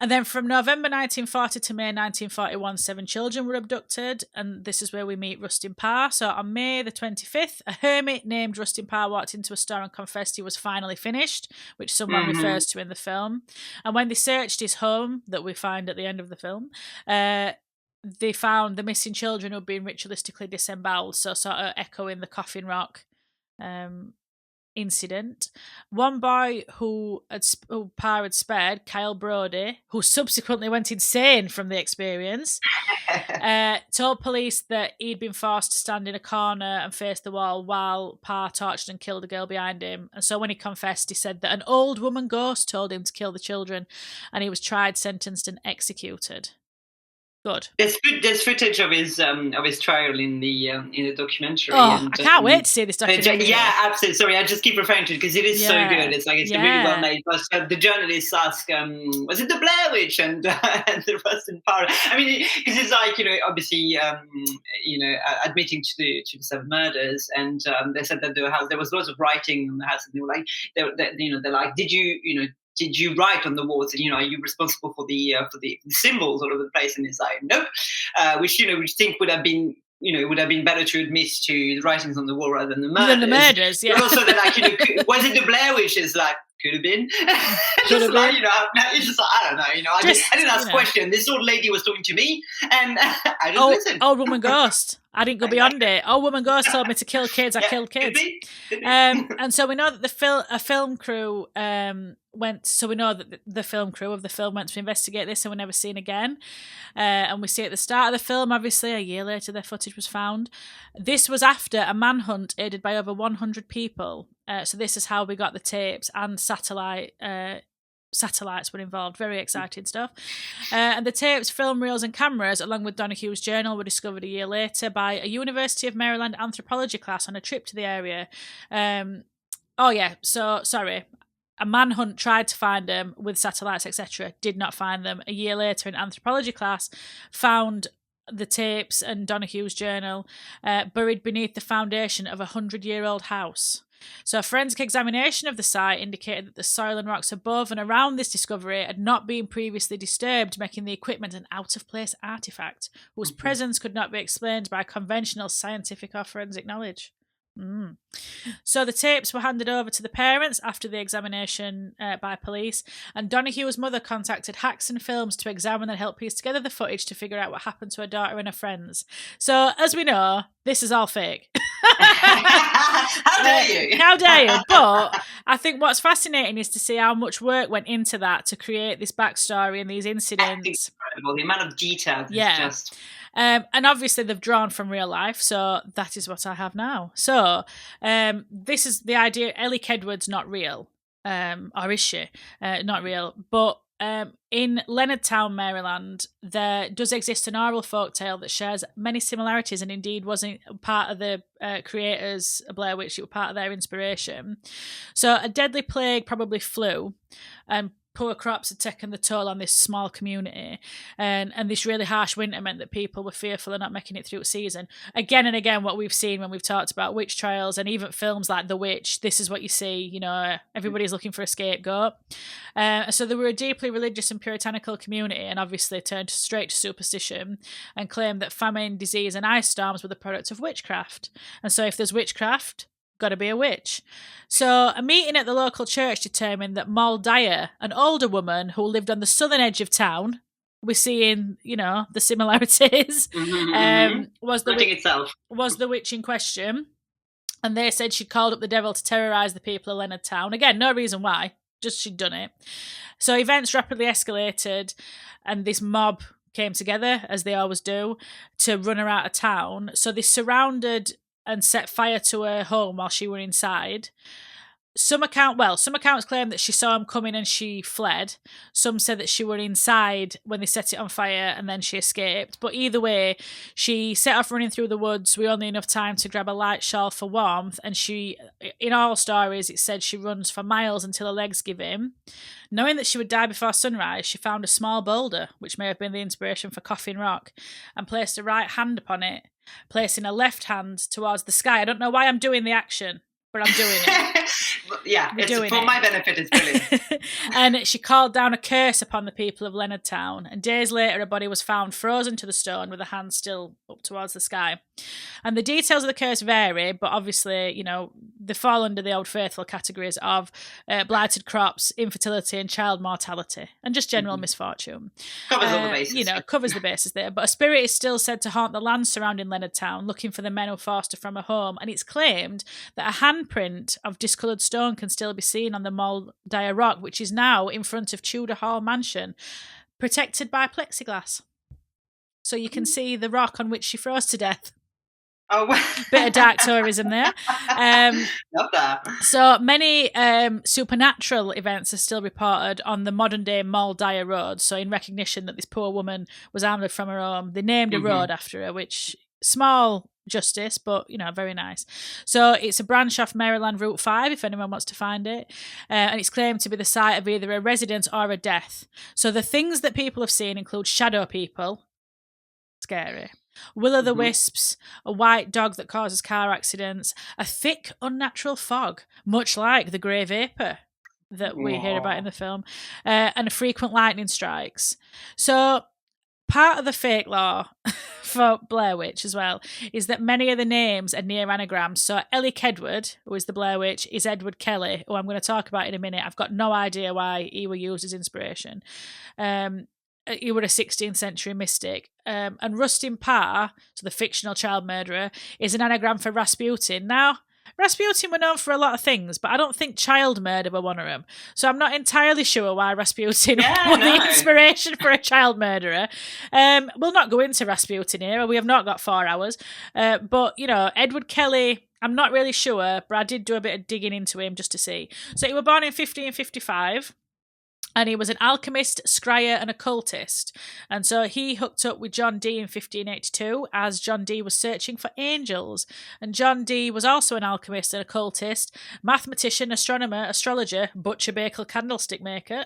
And then from November 1940 to May 1941, 7 children were abducted, and this is where we meet Rustin Parr. So on May the 25th, a hermit named Rustin Parr walked into a store and confessed he was finally finished, which someone refers to in the film. And when they searched his home, that we find at the end of the film, they found the missing children who had been ritualistically disemboweled, so sort of echoing the Coffin Rock incident. One boy who Parr had spared, Kyle Brody, who subsequently went insane from the experience, told police that he'd been forced to stand in a corner and face the wall while Parr tortured and killed a girl behind him. And so when he confessed, he said that an old woman ghost told him to kill the children, and he was tried, sentenced, and executed. Good. There's footage of his trial in the documentary. Oh, and, I can't wait to see this documentary. Yeah, absolutely. Sorry, I just keep referring to it because it is so good. It's really well made. But the journalists ask, was it the Blair Witch and the Rustin Parr? I mean, because it's like, obviously, admitting to the 7 murders, and they said that there was lots of writing on the house, and they were like, they're like, did you write on the walls? And, are you responsible for the symbols all over the place? And it's like, nope. Which think would have been, would have been better to admit to the writings on the wall rather than the murders. Yeah. But also, they're like, was it the Blair Witch? It's like, could have been. It's just like, I don't know. I didn't ask questions. This old lady was talking to me, and I just listened. Old woman ghost. I didn't go beyond it. Old woman ghost told me to kill kids. I killed kids. Could be. And so we know that a film crew went. So we know that the film crew of the film went to investigate this, and were never seen again. And we see at the start of the film, obviously, a year later, their footage was found. This was after a manhunt aided by over 100 people. So this is how we got the tapes, and satellites were involved. Very exciting stuff. And the tapes, film reels and cameras, along with Donohue's journal, were discovered a year later by a University of Maryland anthropology class on a trip to the area. A manhunt tried to find them with satellites, etc. Did not find them. A year later, an anthropology class found the tapes and Donohue's journal buried beneath the foundation of a 100-year-old house. So a forensic examination of the site indicated that the soil and rocks above and around this discovery had not been previously disturbed, making the equipment an out-of-place artefact whose presence could not be explained by conventional scientific or forensic knowledge. So the tapes were handed over to the parents after the examination by police, and Donohue's mother contacted Haxon Films to examine and help piece together the footage to figure out what happened to her daughter and her friends. So, as we know, this is all fake. How dare you? How dare you? But I think what's fascinating is to see how much work went into that to create this backstory and these incidents. It's incredible. The amount of detail is just... and obviously they've drawn from real life, so that is what I have now. So this is the idea. Ellie Kedward's not real, or is she? Not real. But in Leonardtown, Maryland, there does exist an oral folktale that shares many similarities, and indeed wasn't part of the creators of Blair Witch. It was part of their inspiration. So a deadly plague, probably flu, and poor crops had taken the toll on this small community, and this really harsh winter meant that people were fearful of not making it through the season. Again and again, what we've seen when we've talked about witch trials and even films like The Witch, this is what you see, everybody's looking for a scapegoat. So they were a deeply religious and puritanical community, and obviously turned straight to superstition and claimed that famine, disease and ice storms were the product of witchcraft. And so if there's witchcraft, got to be a witch. So a meeting at the local church determined that Moll Dyer, an older woman who lived on the southern edge of town, we're seeing, the similarities, was the witch in question. And they said she'd called up the devil to terrorise the people of Leonardtown. Again, no reason why, just she'd done it. So events rapidly escalated, and this mob came together, as they always do, to run her out of town. So they surrounded and set fire to her home while she were inside. some accounts claim that she saw him coming and she fled. Some said that she were inside when they set it on fire and then she escaped. But either way, she set off running through the woods with only enough time to grab a light shawl for warmth. And she, in all stories, it said she runs for miles until her legs give in. Knowing that she would die before sunrise, she found a small boulder, which may have been the inspiration for Coffin Rock, and placed her right hand upon it, placing her left hand towards the sky. I don't know why I'm doing the action, but I'm doing it. Yeah, my benefit, it's brilliant. And she called down a curse upon the people of Leonardtown, and days later her body was found frozen to the stone with her hand still up towards the sky. And the details of the curse vary, but obviously, you know, they fall under the Old Faithful categories of blighted crops, infertility and child mortality, and just general misfortune. Covers all the bases. You know, covers the bases there. But a spirit is still said to haunt the land surrounding Leonardtown, looking for the men who forced her from her home, and it's claimed that a handprint of discoloured stone can still be seen on the Moldire Rock, which is now in front of Tudor Hall Mansion, protected by plexiglass. So you can see the rock on which she froze to death. Oh, bit of dark tourism there. Love that. So many supernatural events are still reported on the modern day Moldire Road. So in recognition that this poor woman was armed from her home, they named a road after her, which small justice, but you know, very nice. So it's a branch off Maryland Route 5 if anyone wants to find it, and it's claimed to be the site of either a residence or a death. So the things that people have seen include shadow people, scary, will-o'-the-wisps, a white dog that causes car accidents, a thick unnatural fog, much like the grey vapour that we hear about in the film, and frequent lightning strikes. So part of the fake lore for Blair Witch as well is that many of the names are near anagrams. So Ellie Kedward, who is the Blair Witch, is Edward Kelly, who I'm going to talk about in a minute. I've got no idea why he was used as inspiration. He was a 16th century mystic. And Rustin Parr, so the fictional child murderer, is an anagram for Rasputin. Now, Rasputin were known for a lot of things, but I don't think child murder were one of them. So I'm not entirely sure why Rasputin was the inspiration for a child murderer. We'll not go into Rasputin here. We have not got 4 hours. But, you know, Edward Kelly, I'm not really sure, but I did do a bit of digging into him just to see. So he was born in 1555. And he was an alchemist, scryer, and occultist. And so he hooked up with John Dee in 1582 as John Dee was searching for angels. And John Dee was also an alchemist and occultist, mathematician, astronomer, astrologer, butcher, baker, candlestick maker,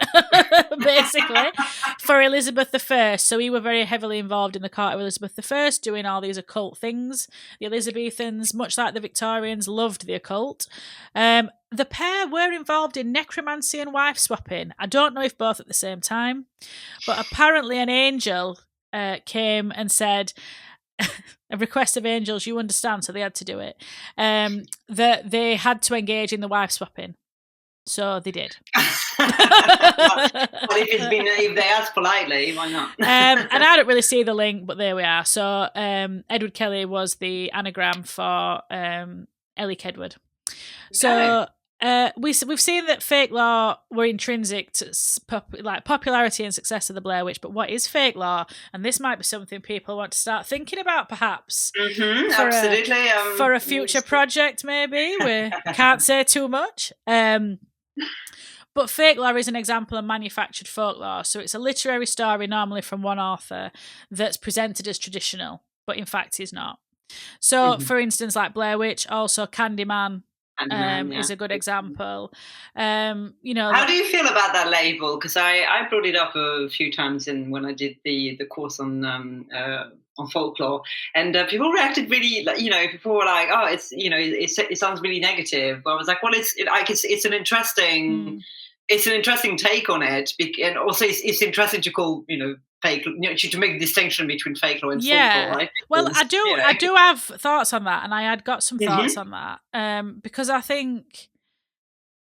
basically, for Elizabeth I. So he was very heavily involved in the court of Elizabeth I, doing all these occult things. The Elizabethans, much like the Victorians, loved the occult. The pair were involved in necromancy and wife swapping. I don't know if both at the same time, but apparently an angel came and said, a request of angels, you understand, so they had to do it, that they had to engage in the wife swapping. So they did. Well, if they ask politely, why not? And I don't really see the link, but there we are. So Edward Kelly was the anagram for Ellie Kedward. So we've seen that fake lore were intrinsic to popularity and success of the Blair Witch, but what is fake lore? And this might be something people want to start thinking about, perhaps. Absolutely. For a future project, maybe. We can't say too much. But fake lore is an example of manufactured folklore. So it's a literary story, normally from one author, that's presented as traditional, but in fact is not. So, for instance, like Blair Witch, also Candyman, is a good example. You know, how do you feel about that label? Because I brought it up a few times when I did the course on folklore, and people reacted really, you know, people were like, "Oh, it's, you know, it sounds really negative." But I was like, "Well, it's an interesting." It's an interesting take on it, and also it's interesting to call, you know, fake, you know, to make a distinction between fake lore and folklore, right? Well, I do have thoughts on that, and I had got some thoughts on that, because I think,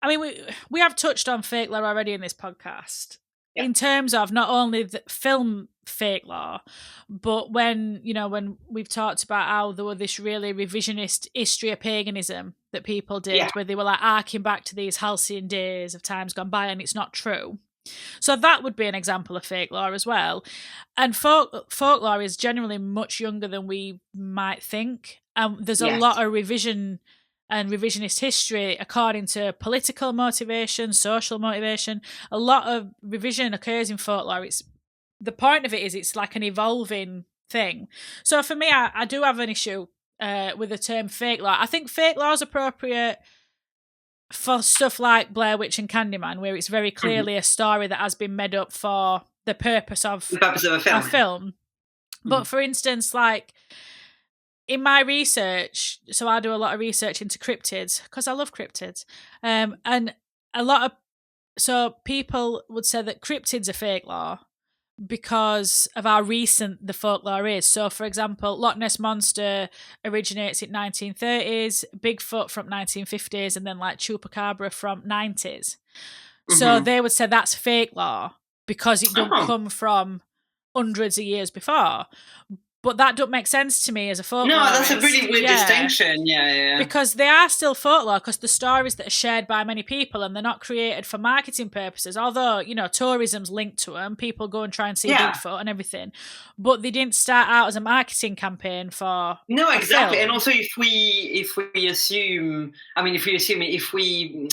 I mean, we have touched on fake lore already in this podcast, in terms of not only the film fake lore, but when we've talked about how there were this really revisionist history of paganism that people did, where they were like arcing back to these halcyon days of times gone by, and it's not true. So that would be an example of fake lore as well. And folklore is generally much younger than we might think. There's a lot of revision and revisionist history according to political motivation, social motivation. A lot of revision occurs in folklore. The point of it is it's like an evolving thing. So for me, I do have an issue with the term fake lore. I think fake lore is appropriate for stuff like Blair Witch and Candyman, where it's very clearly a story that has been made up for the purpose of a film. But for instance, like in my research, so I do a lot of research into cryptids because I love cryptids, and so people would say that cryptids are fake lore because of how recent the folklore is. So, for example, Loch Ness Monster originates in 1930s, Bigfoot from 1950s, and then like Chupacabra from 90s. So they would say that's fake lore because it don't come from hundreds of years before. But that don't make sense to me as a folklore. No, that's a really weird distinction. Yeah. Because they are still folklore, because the stories that are shared by many people and they're not created for marketing purposes. Although, tourism's linked to them. People go and try and see Bigfoot and everything. But they didn't start out as a marketing campaign for No, exactly. And also if we assume, if we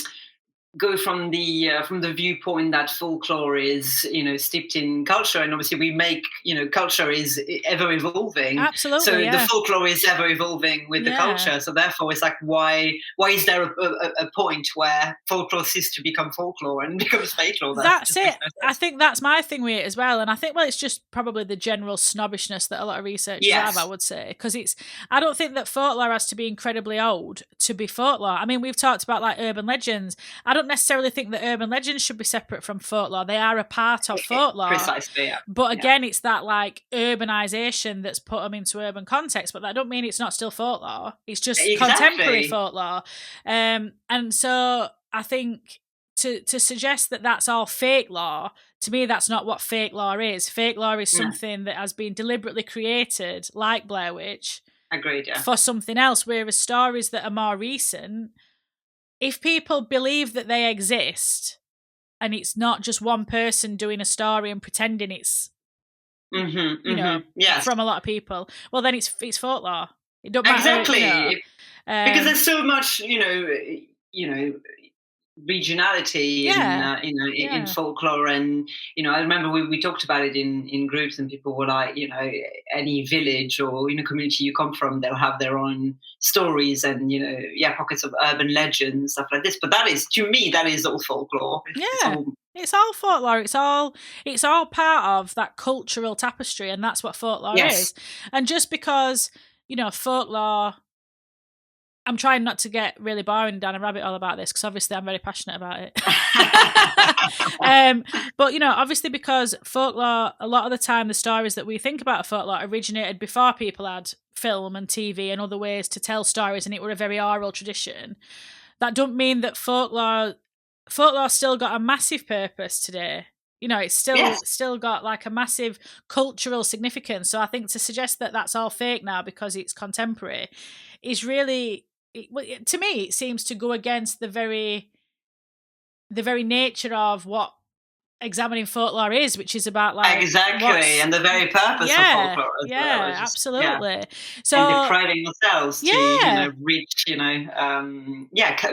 go from the viewpoint that folklore is steeped in culture, and obviously we make culture is ever evolving. Absolutely. So the folklore is ever evolving with the culture. So therefore, it's like why is there a point where folklore ceases to become folklore and becomes fake lore? That's it. I think that's my thing with it as well, and I think it's just probably the general snobbishness that a lot of researchers have. I would say because I don't think that folklore has to be incredibly old to be folklore. I mean, we've talked about like urban legends. I don't necessarily think that urban legends should be separate from folklore. They are a part of folklore. Precisely, yeah. But again, it's that like urbanization that's put them into urban context, but that don't mean it's not still folklore. It's just contemporary folklore. And so I think to suggest that that's all fake lore, to me, that's not what fake lore is. Fake lore is something that has been deliberately created, like Blair Witch, agreed, for something else, whereas stories that are more recent, if people believe that they exist and it's not just one person doing a story and pretending it's from a lot of people, well then it's folklore. It don't matter. Exactly. Because there's so much regionality in folklore, and I remember we talked about it in groups, and people were like, any village or community you come from, they'll have their own stories and pockets of urban legends, stuff like this. But that is, to me, that is all folklore. It's all folklore. It's all part of that cultural tapestry, and that's what folklore is. And just because folklore, I'm trying not to get really boring down a rabbit hole about this because obviously I'm very passionate about it. But, obviously because folklore, a lot of the time the stories that we think about folklore originated before people had film and TV and other ways to tell stories, and it were a very oral tradition. That don't mean that folklore still got a massive purpose today. It's still got like a massive cultural significance. So I think to suggest that that's all fake now because it's contemporary is really... to me, it seems to go against the very nature of what examining folklore is, which is about like exactly, and the very purpose of folklore. Absolutely. So and depriving ourselves to reach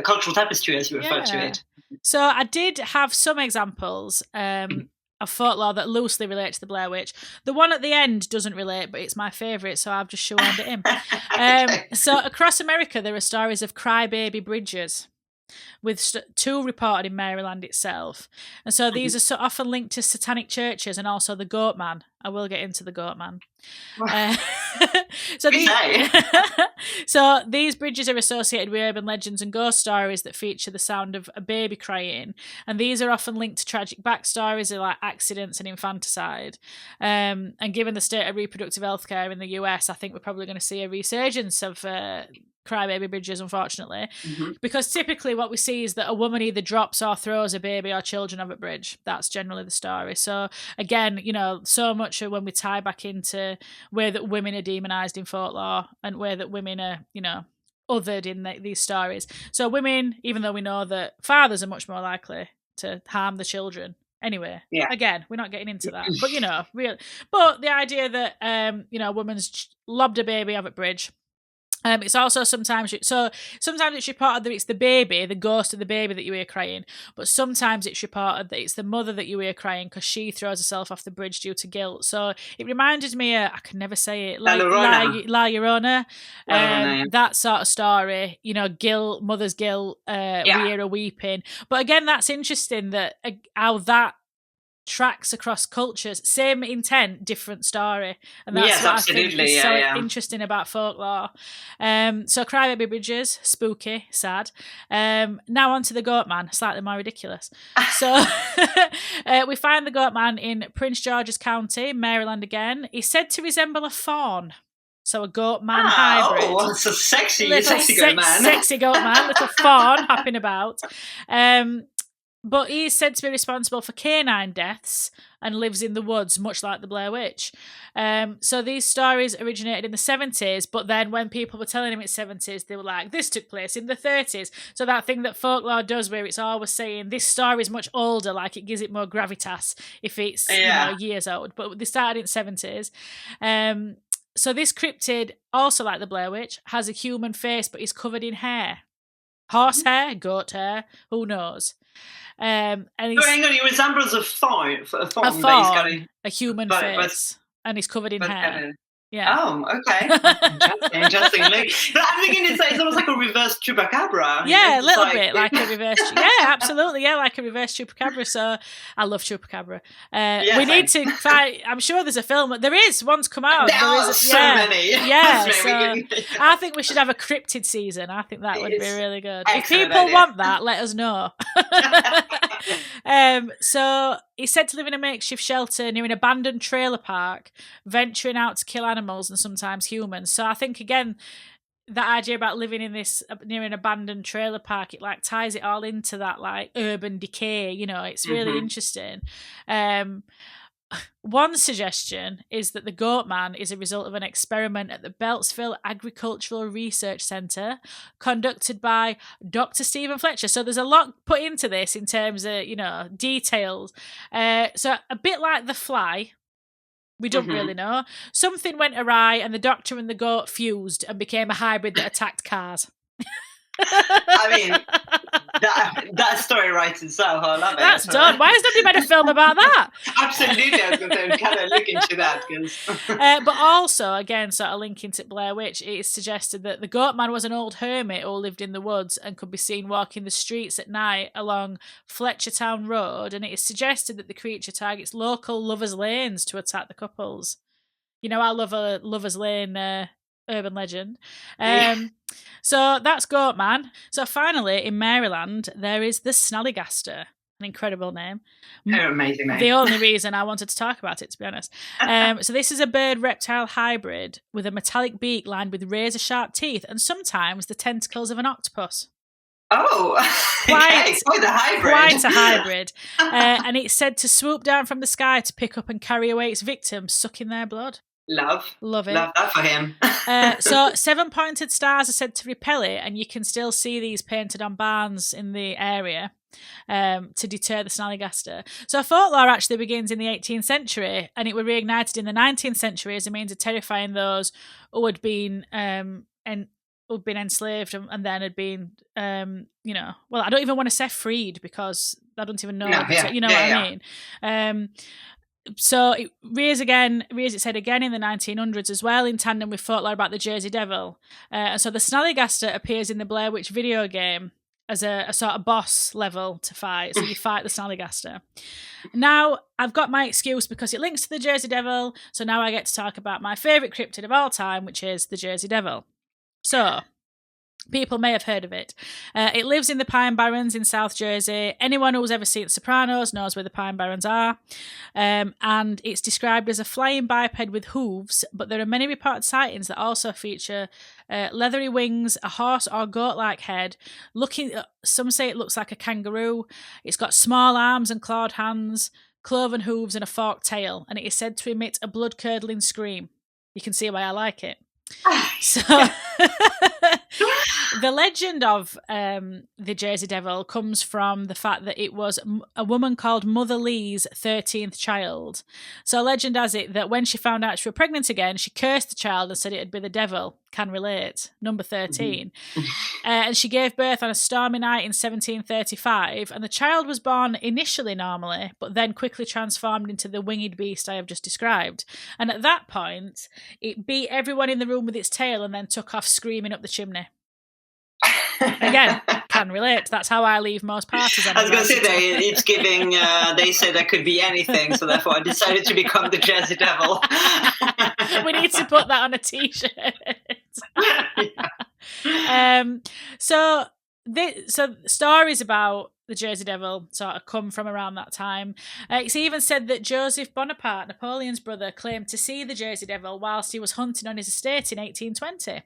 cultural tapestry, as you refer to it. So I did have some examples of folklore that loosely relate to the Blair Witch. The one at the end doesn't relate, but it's my favourite, so I've just shoehorned it in. Okay. So across America, there are stories of crybaby bridges, with 2 reported in Maryland itself. And so these are so often linked to satanic churches and also the Goat Man. I will get into the Goat Man. So these bridges are associated with urban legends and ghost stories that feature the sound of a baby crying. And these are often linked to tragic backstories like accidents and infanticide. And given the state of reproductive health care in the US, I think we're probably going to see a resurgence of crybaby bridges, unfortunately, because typically what we see is that a woman either drops or throws a baby or children off a bridge. That's generally the story. So again, so much of when we tie back into where that women are demonized in folklore and where that women are, othered in these stories. So women, even though we know that fathers are much more likely to harm the children. Anyway, again, we're not getting into that, but real. But the idea that a woman's lobbed a baby off a bridge, It's also sometimes it's reported that it's the baby, the ghost of the baby that you hear crying, but sometimes it's reported that it's the mother that you hear crying because she throws herself off the bridge due to guilt. So it reminded me, I can never say it, La Llorona, that sort of story. You know, guilt, mother's guilt, we hear her weeping. But again, that's interesting that how that tracks across cultures, same intent, different story, and that's what absolutely. I think is so interesting about folklore. So Crybaby Bridges, spooky, sad. Now on to the Goat Man, slightly more ridiculous. So we find the Goat Man in Prince George's County, Maryland again. He's said to resemble a fawn. So a goat man hybrid. Oh, it's a sexy goat man. Sexy goat man, little fawn hopping about. But he is said to be responsible for canine deaths and lives in the woods, much like the Blair Witch. So these stories originated in the 70s, but then when people were telling him it's 70s, they were like, this took place in the 30s. So that thing that folklore does where it's always saying this story is much older, like it gives it more gravitas if it's years old. But they started in the 70s. So this cryptid, also like the Blair Witch, has a human face, but is covered in hair. Horse hair, goat hair, who knows? And he resembles a fawn, a human face, and he's covered in hair. Yeah. Oh, okay. Interesting. But I'm thinking it's almost like a reverse chupacabra. Yeah, a little bit like a reverse. Yeah, absolutely. Yeah, like a reverse chupacabra. So I love chupacabra. We need to find. I'm sure there's a film. There is. One's come out. There are so many. Yeah. So I think we should have a cryptid season. I think that would be really good. If people want that, let us know. So he's said to live in a makeshift shelter near an abandoned trailer park, venturing out to kill animals and sometimes humans. So I think again, that idea about living in this near an abandoned trailer park, it like ties it all into that like urban decay. You know, it's really interesting. One suggestion is that the Goat Man is a result of an experiment at the Beltsville Agricultural Research Centre conducted by Dr. Stephen Fletcher. So there's a lot put into this in terms of, you know, details. So a bit like The Fly, we don't really know. Something went awry and the doctor and the goat fused and became a hybrid that attacked cars. I mean, that story writes itself. I love it. That's done. Why has nobody made a film about that? Absolutely, I was going to kind of look into that. But also, again, sort of linking to Blair Witch, it is suggested that the Goat Man was an old hermit who lived in the woods and could be seen walking the streets at night along Fletchertown Road, and it is suggested that the creature targets local lovers' lanes to attack the couples. You know, I love a lovers' lane urban legend. So that's Goat Man. So finally, in Maryland, there is the Snallygaster, an incredible name. Amazing name. The only reason I wanted to talk about it, to be honest. So this is a bird-reptile hybrid with a metallic beak lined with razor-sharp teeth and sometimes the tentacles of an octopus. Oh, quite a hybrid. Quite a hybrid. And it's said to swoop down from the sky to pick up and carry away its victims, sucking their blood. Love it. Love that for him. So 7 pointed stars are said to repel it, and you can still see these painted on barns in the area to deter the Snallygaster. So folklore actually begins in the 18th century, and it was reignited in the 19th century as a means of terrifying those who had been enslaved and then had been, well, I don't even want to say freed because I don't even know. You know what I mean? So it rears its head again in the 1900s as well, in tandem with folklore about the Jersey Devil. So the Snallygaster appears in the Blair Witch video game as a sort of boss level to fight. So you fight the Snallygaster. Now, I've got my excuse because it links to the Jersey Devil, so now I get to talk about my favourite cryptid of all time, which is the Jersey Devil. So, people may have heard of it. It lives in the Pine Barrens in South Jersey. Anyone who's ever seen Sopranos knows where the Pine Barrens are. And it's described as a flying biped with hooves, but there are many reported sightings that also feature leathery wings, a horse or goat-like head. Some say it looks like a kangaroo. It's got small arms and clawed hands, cloven hooves and a forked tail, and it is said to emit a blood-curdling scream. You can see why I like it. So The legend of the Jersey Devil comes from the fact that it was a woman called Mother Lee's 13th child. So legend has it that when she found out she was pregnant again, she cursed the child and said it'd be the devil. Can relate. Number 13. And she gave birth on a stormy night in 1735, and the child was born initially normally, but then quickly transformed into the winged beast I have just described. And at that point, it beat everyone in the room with its tail and then took off screaming up the chimney. Again, can relate. That's how I leave most parties. I was going to say it's giving. They say there could be anything, so therefore I decided to become the Jersey Devil. We need to put that on a T-shirt. So stories about the Jersey Devil sort of come from around that time. It's even said that Joseph Bonaparte, Napoleon's brother, claimed to see the Jersey Devil whilst he was hunting on his estate in 1820.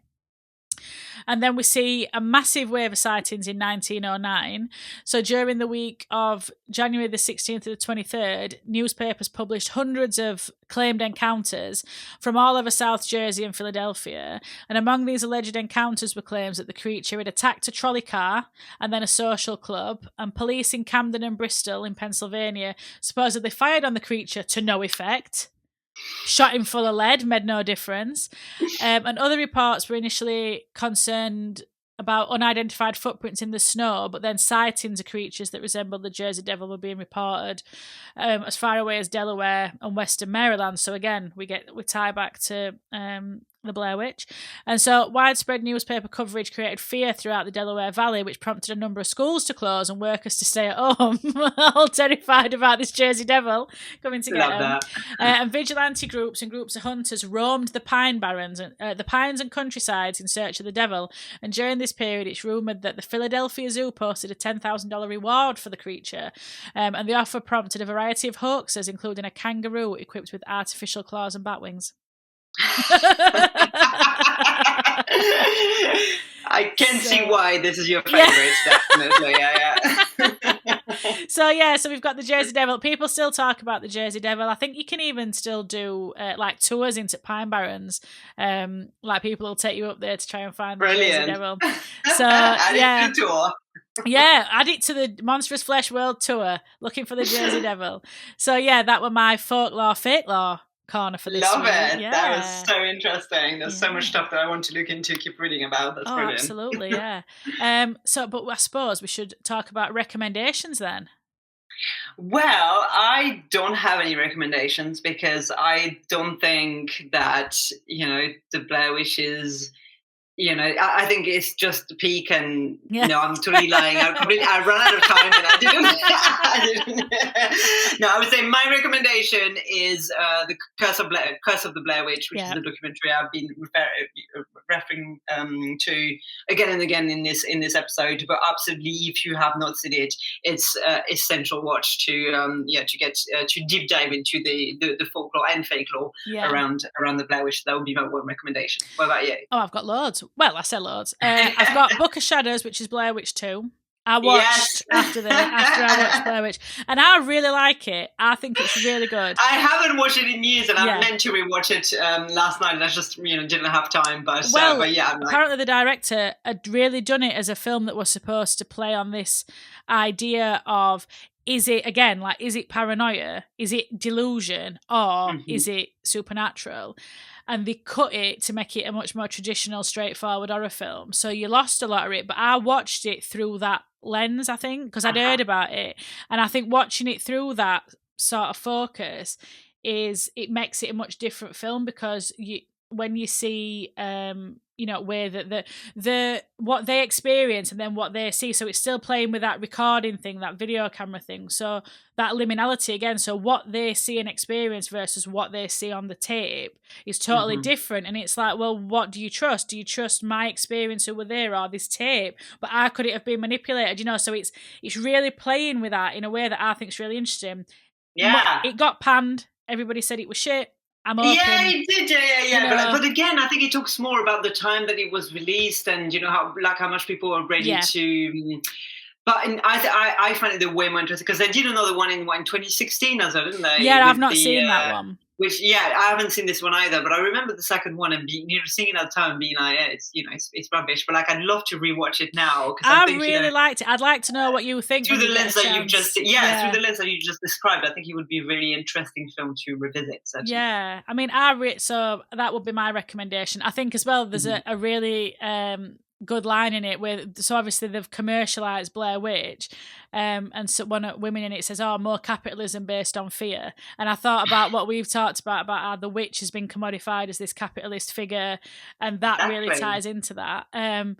And then we see a massive wave of sightings in 1909. So during the week of January the 16th to the 23rd, newspapers published hundreds of claimed encounters from all over South Jersey and Philadelphia. And among these alleged encounters were claims that the creature had attacked a trolley car and then a social club. And police in Camden and Bristol in Pennsylvania supposedly fired on the creature to no effect. Shot him full of lead, made no difference. And other reports were initially concerned about unidentified footprints in the snow, but then sightings of creatures that resembled the Jersey Devil were being reported as far away as Delaware and Western Maryland. So again, we tie back to the Blair Witch. And so widespread newspaper coverage created fear throughout the Delaware Valley, which prompted a number of schools to close and workers to stay at home, all terrified about this Jersey Devil coming to get them. And vigilante groups and groups of hunters roamed the pine barrens, the pines and countrysides in search of the devil. And during this period, it's rumoured that the Philadelphia Zoo posted a $10,000 reward for the creature. And the offer prompted a variety of hoaxes, including a kangaroo equipped with artificial claws and bat wings. I can see why this is your favourite, definitely. So we've got the Jersey Devil. People still talk about the Jersey Devil. I think you can even still do like tours into Pine Barrens. Like people will take you up there to try and find the Jersey Devil. So add it to the tour. Yeah, add it to the Monstrous Flesh World Tour, looking for the Jersey Devil. So yeah, that were my folklore, fake lore corner for this Love week. it. Yeah. That was so interesting. There's so much stuff that I want to look into, keep reading about. That's brilliant. Absolutely, yeah. But I suppose we should talk about recommendations then. Well, I don't have any recommendations because I don't think that, the Blair Witch is... I think it's just the peak, and I'm totally lying. I ran out of time, and I didn't. No, I would say my recommendation is the Curse of the Blair Witch, which is the documentary I've been referring to again and again in this episode. But absolutely, if you have not seen it, it's essential watch to get to deep dive into the folklore and fake lore around the Blair Witch. That would be my one recommendation. What about you? Oh, I've got loads. Well, I say loads. I've got Book of Shadows, which is Blair Witch 2. I watched after I watched Blair Witch, and I really like it. I think it's really good. I haven't watched it in years, and I meant to rewatch it last night, and I just didn't have time. But apparently the director had really done it as a film that was supposed to play on this idea of, is it paranoia? Is it delusion? Or is it supernatural? And they cut it to make it a much more traditional, straightforward horror film. So you lost a lot of it. But I watched it through that lens, I think, because I'd heard about it. And I think watching it through that sort of focus it makes it a much different film, because when you see where the what they experience and then what they see, so it's still playing with that recording thing, that video camera thing, so that liminality again, so what they see and experience versus what they see on the tape is totally different. And it's like, well, what do you trust? Do you trust my experience who were there, or this tape? But how could it have been manipulated? So it's really playing with that in a way that I think is really interesting. It got panned. Everybody said it was shit. I'm open. Yeah, it did. Yeah. But again, I think it talks more about the time that it was released, and how much people were ready to. But I find it way more interesting because they did another one in 2016 as well, didn't they? Yeah, I've not seen that one. Which, yeah, I haven't seen this one either, but I remember the second one and being, seeing it at the time and being like, yeah, it's rubbish. But like, I'd love to rewatch it now because I really liked it. I'd like to know what you think through when the you get lens a that you've chance. just, through the lens that you just described. I think it would be a really interesting film to revisit. Certainly. Yeah, I mean, so that would be my recommendation. I think as well, there's a really good line in it so obviously they've commercialized Blair Witch, and so one of women in it says, "Oh, more capitalism based on fear." And I thought about what we've talked about how the witch has been commodified as this capitalist figure, and that really ties into that. And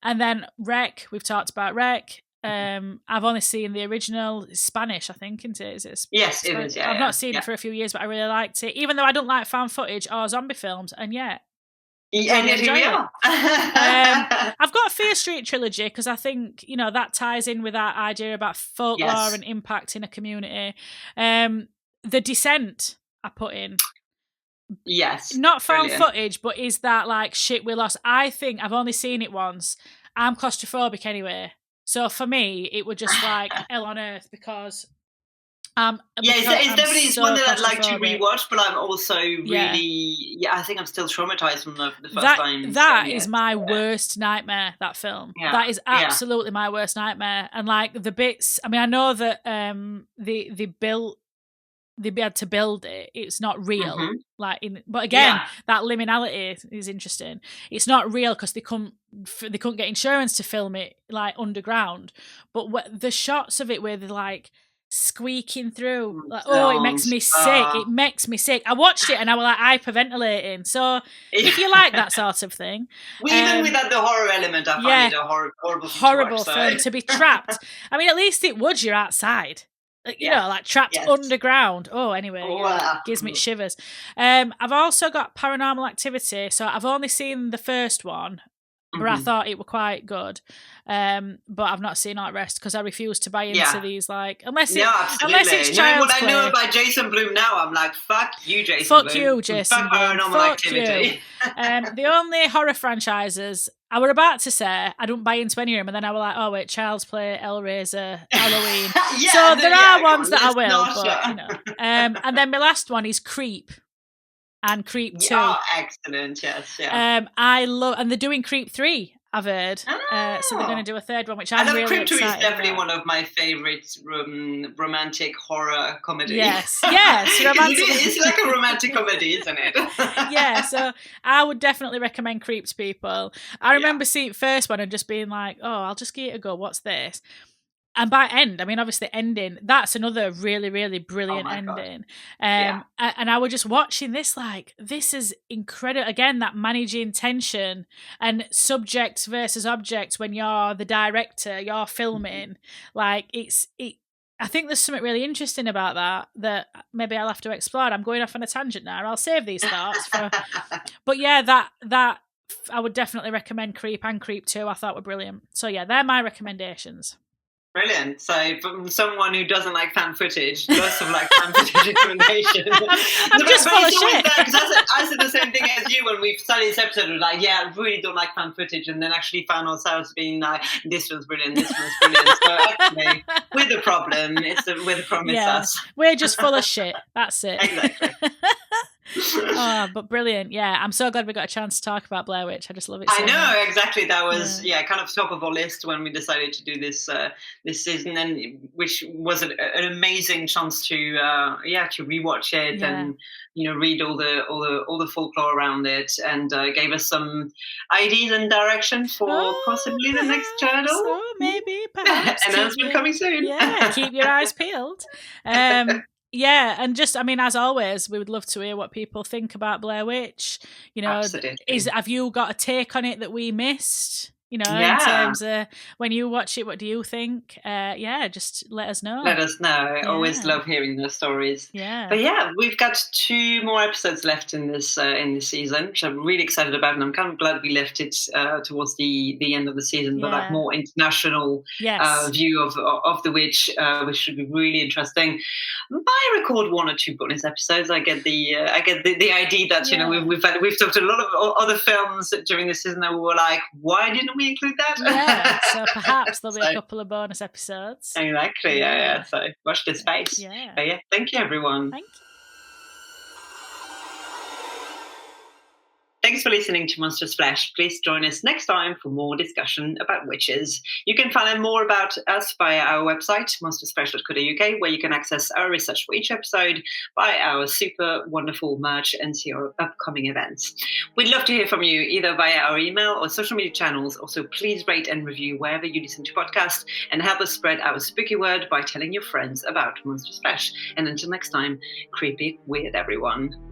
then Rec, we've talked about Rec. I've only seen the original. It's Spanish, I think, isn't it? Yes, it is. Yeah, I've not seen it for a few years, but I really liked it, even though I don't like found footage or zombie films, and yet. And yet here we are. I've got a Fear Street trilogy because I think that ties in with that idea about folklore and impact in a community. The Descent I put in. Yes. Not found footage, but is that like shit we lost? I think I've only seen it once. I'm claustrophobic anyway. So for me, it was just like hell on earth because it's one that I'd like to rewatch, but I'm also really, I think I'm still traumatized from the first time. That is my worst nightmare, that film. Yeah. That is absolutely my worst nightmare. And like the bits, I mean, I know that they had to build it. It's not real. But again, that liminality is interesting. It's not real because they couldn't get insurance to film it like underground. But the shots of it where they're like squeaking through, like, it makes me sick. It makes me sick. I watched it and I was like hyperventilating. So if you like that sort of thing, even without the horror element, I find it a horrible film to be trapped. I mean, at least it would. You're outside. Like trapped underground. Gives me shivers. I've also got Paranormal Activity. So I've only seen the first one, but I thought it were quite good. But I've not seen all the rest because I refuse to buy into these, like, unless it's child's play. I know about Jason Blum now, I'm like, fuck you, Jason Blum. Fuck you, Jason Fuck Paranormal Activity. The only horror franchises I were about to say I don't buy into any of them, and then I was like, oh wait, Child's Play, Hellraiser, Halloween. So there are ones that I will, but and then my last one is Creep. And Creep 2. Oh, excellent, yes. Yeah. I love, and they're doing Creep 3, I've heard. So they're going to do a third one, which I'm really excited about. Creep 2 is definitely one of my favourite romantic horror comedies. Yes, romantic. It's like a romantic comedy, isn't it? Yeah, so I would definitely recommend Creep to people. I remember seeing the first one and just being like, oh, I'll just give it a go, what's this? And by end, I mean, obviously ending, that's another really, really brilliant ending. And I was just watching this, like, this is incredible. Again, that managing tension and subject versus object when you're the director, you're filming. Like, I think there's something really interesting about that maybe I'll have to explore. I'm going off on a tangent now. I'll save these thoughts. But yeah, that I would definitely recommend Creep and Creep 2. I thought were brilliant. So yeah, they're my recommendations. Brilliant. So, from someone who doesn't like fan footage, lots of like fan footage recommendations. I'm just full of shit. Because I said the same thing as you when we started this episode. We're like, I really don't like fan footage, and then actually found ourselves being like, this was brilliant, this was brilliant. So actually, we're the problem. It's us. We're just full of shit. That's it. Exactly. But brilliant. Yeah, I'm so glad we got a chance to talk about Blair Witch. I just love it so much. Exactly. That was kind of top of our list when we decided to do this season, and which was an amazing chance to rewatch it and read all the folklore around it, and gave us some ideas and direction for possibly the next journal. So maybe perhaps announcement coming soon. Yeah, keep your eyes peeled. Yeah, and just, I mean, as always, we would love to hear what people think about Blair Witch. Have you got a take on it that we missed? In terms of when you watch it, what do you think? Just let us know. Let us know. I always love hearing those stories. Yeah. But we've got 2 more episodes left in this season, which I'm really excited about, and I'm kind of glad we left it towards the end of the season, but like more international view of the witch, which should be really interesting. I record 1 or 2 bonus episodes. I get the idea that we've talked a lot of other films during the season that we were like, why didn't we include that? Yeah, so perhaps there'll be a couple of bonus episodes. Exactly, yeah. So watch this space. Yeah. But thank you, everyone. Thank you. Thanks for listening to Monstrous Flesh. Please join us next time for more discussion about witches. You can find out more about us via our website, monstrousflesh.co.uk, where you can access our research for each episode, buy our super wonderful merch, and see our upcoming events. We'd love to hear from you, either via our email or social media channels. Also, please rate and review wherever you listen to podcasts, and help us spread our spooky word by telling your friends about Monstrous Flesh. And until next time, creepy, weird everyone.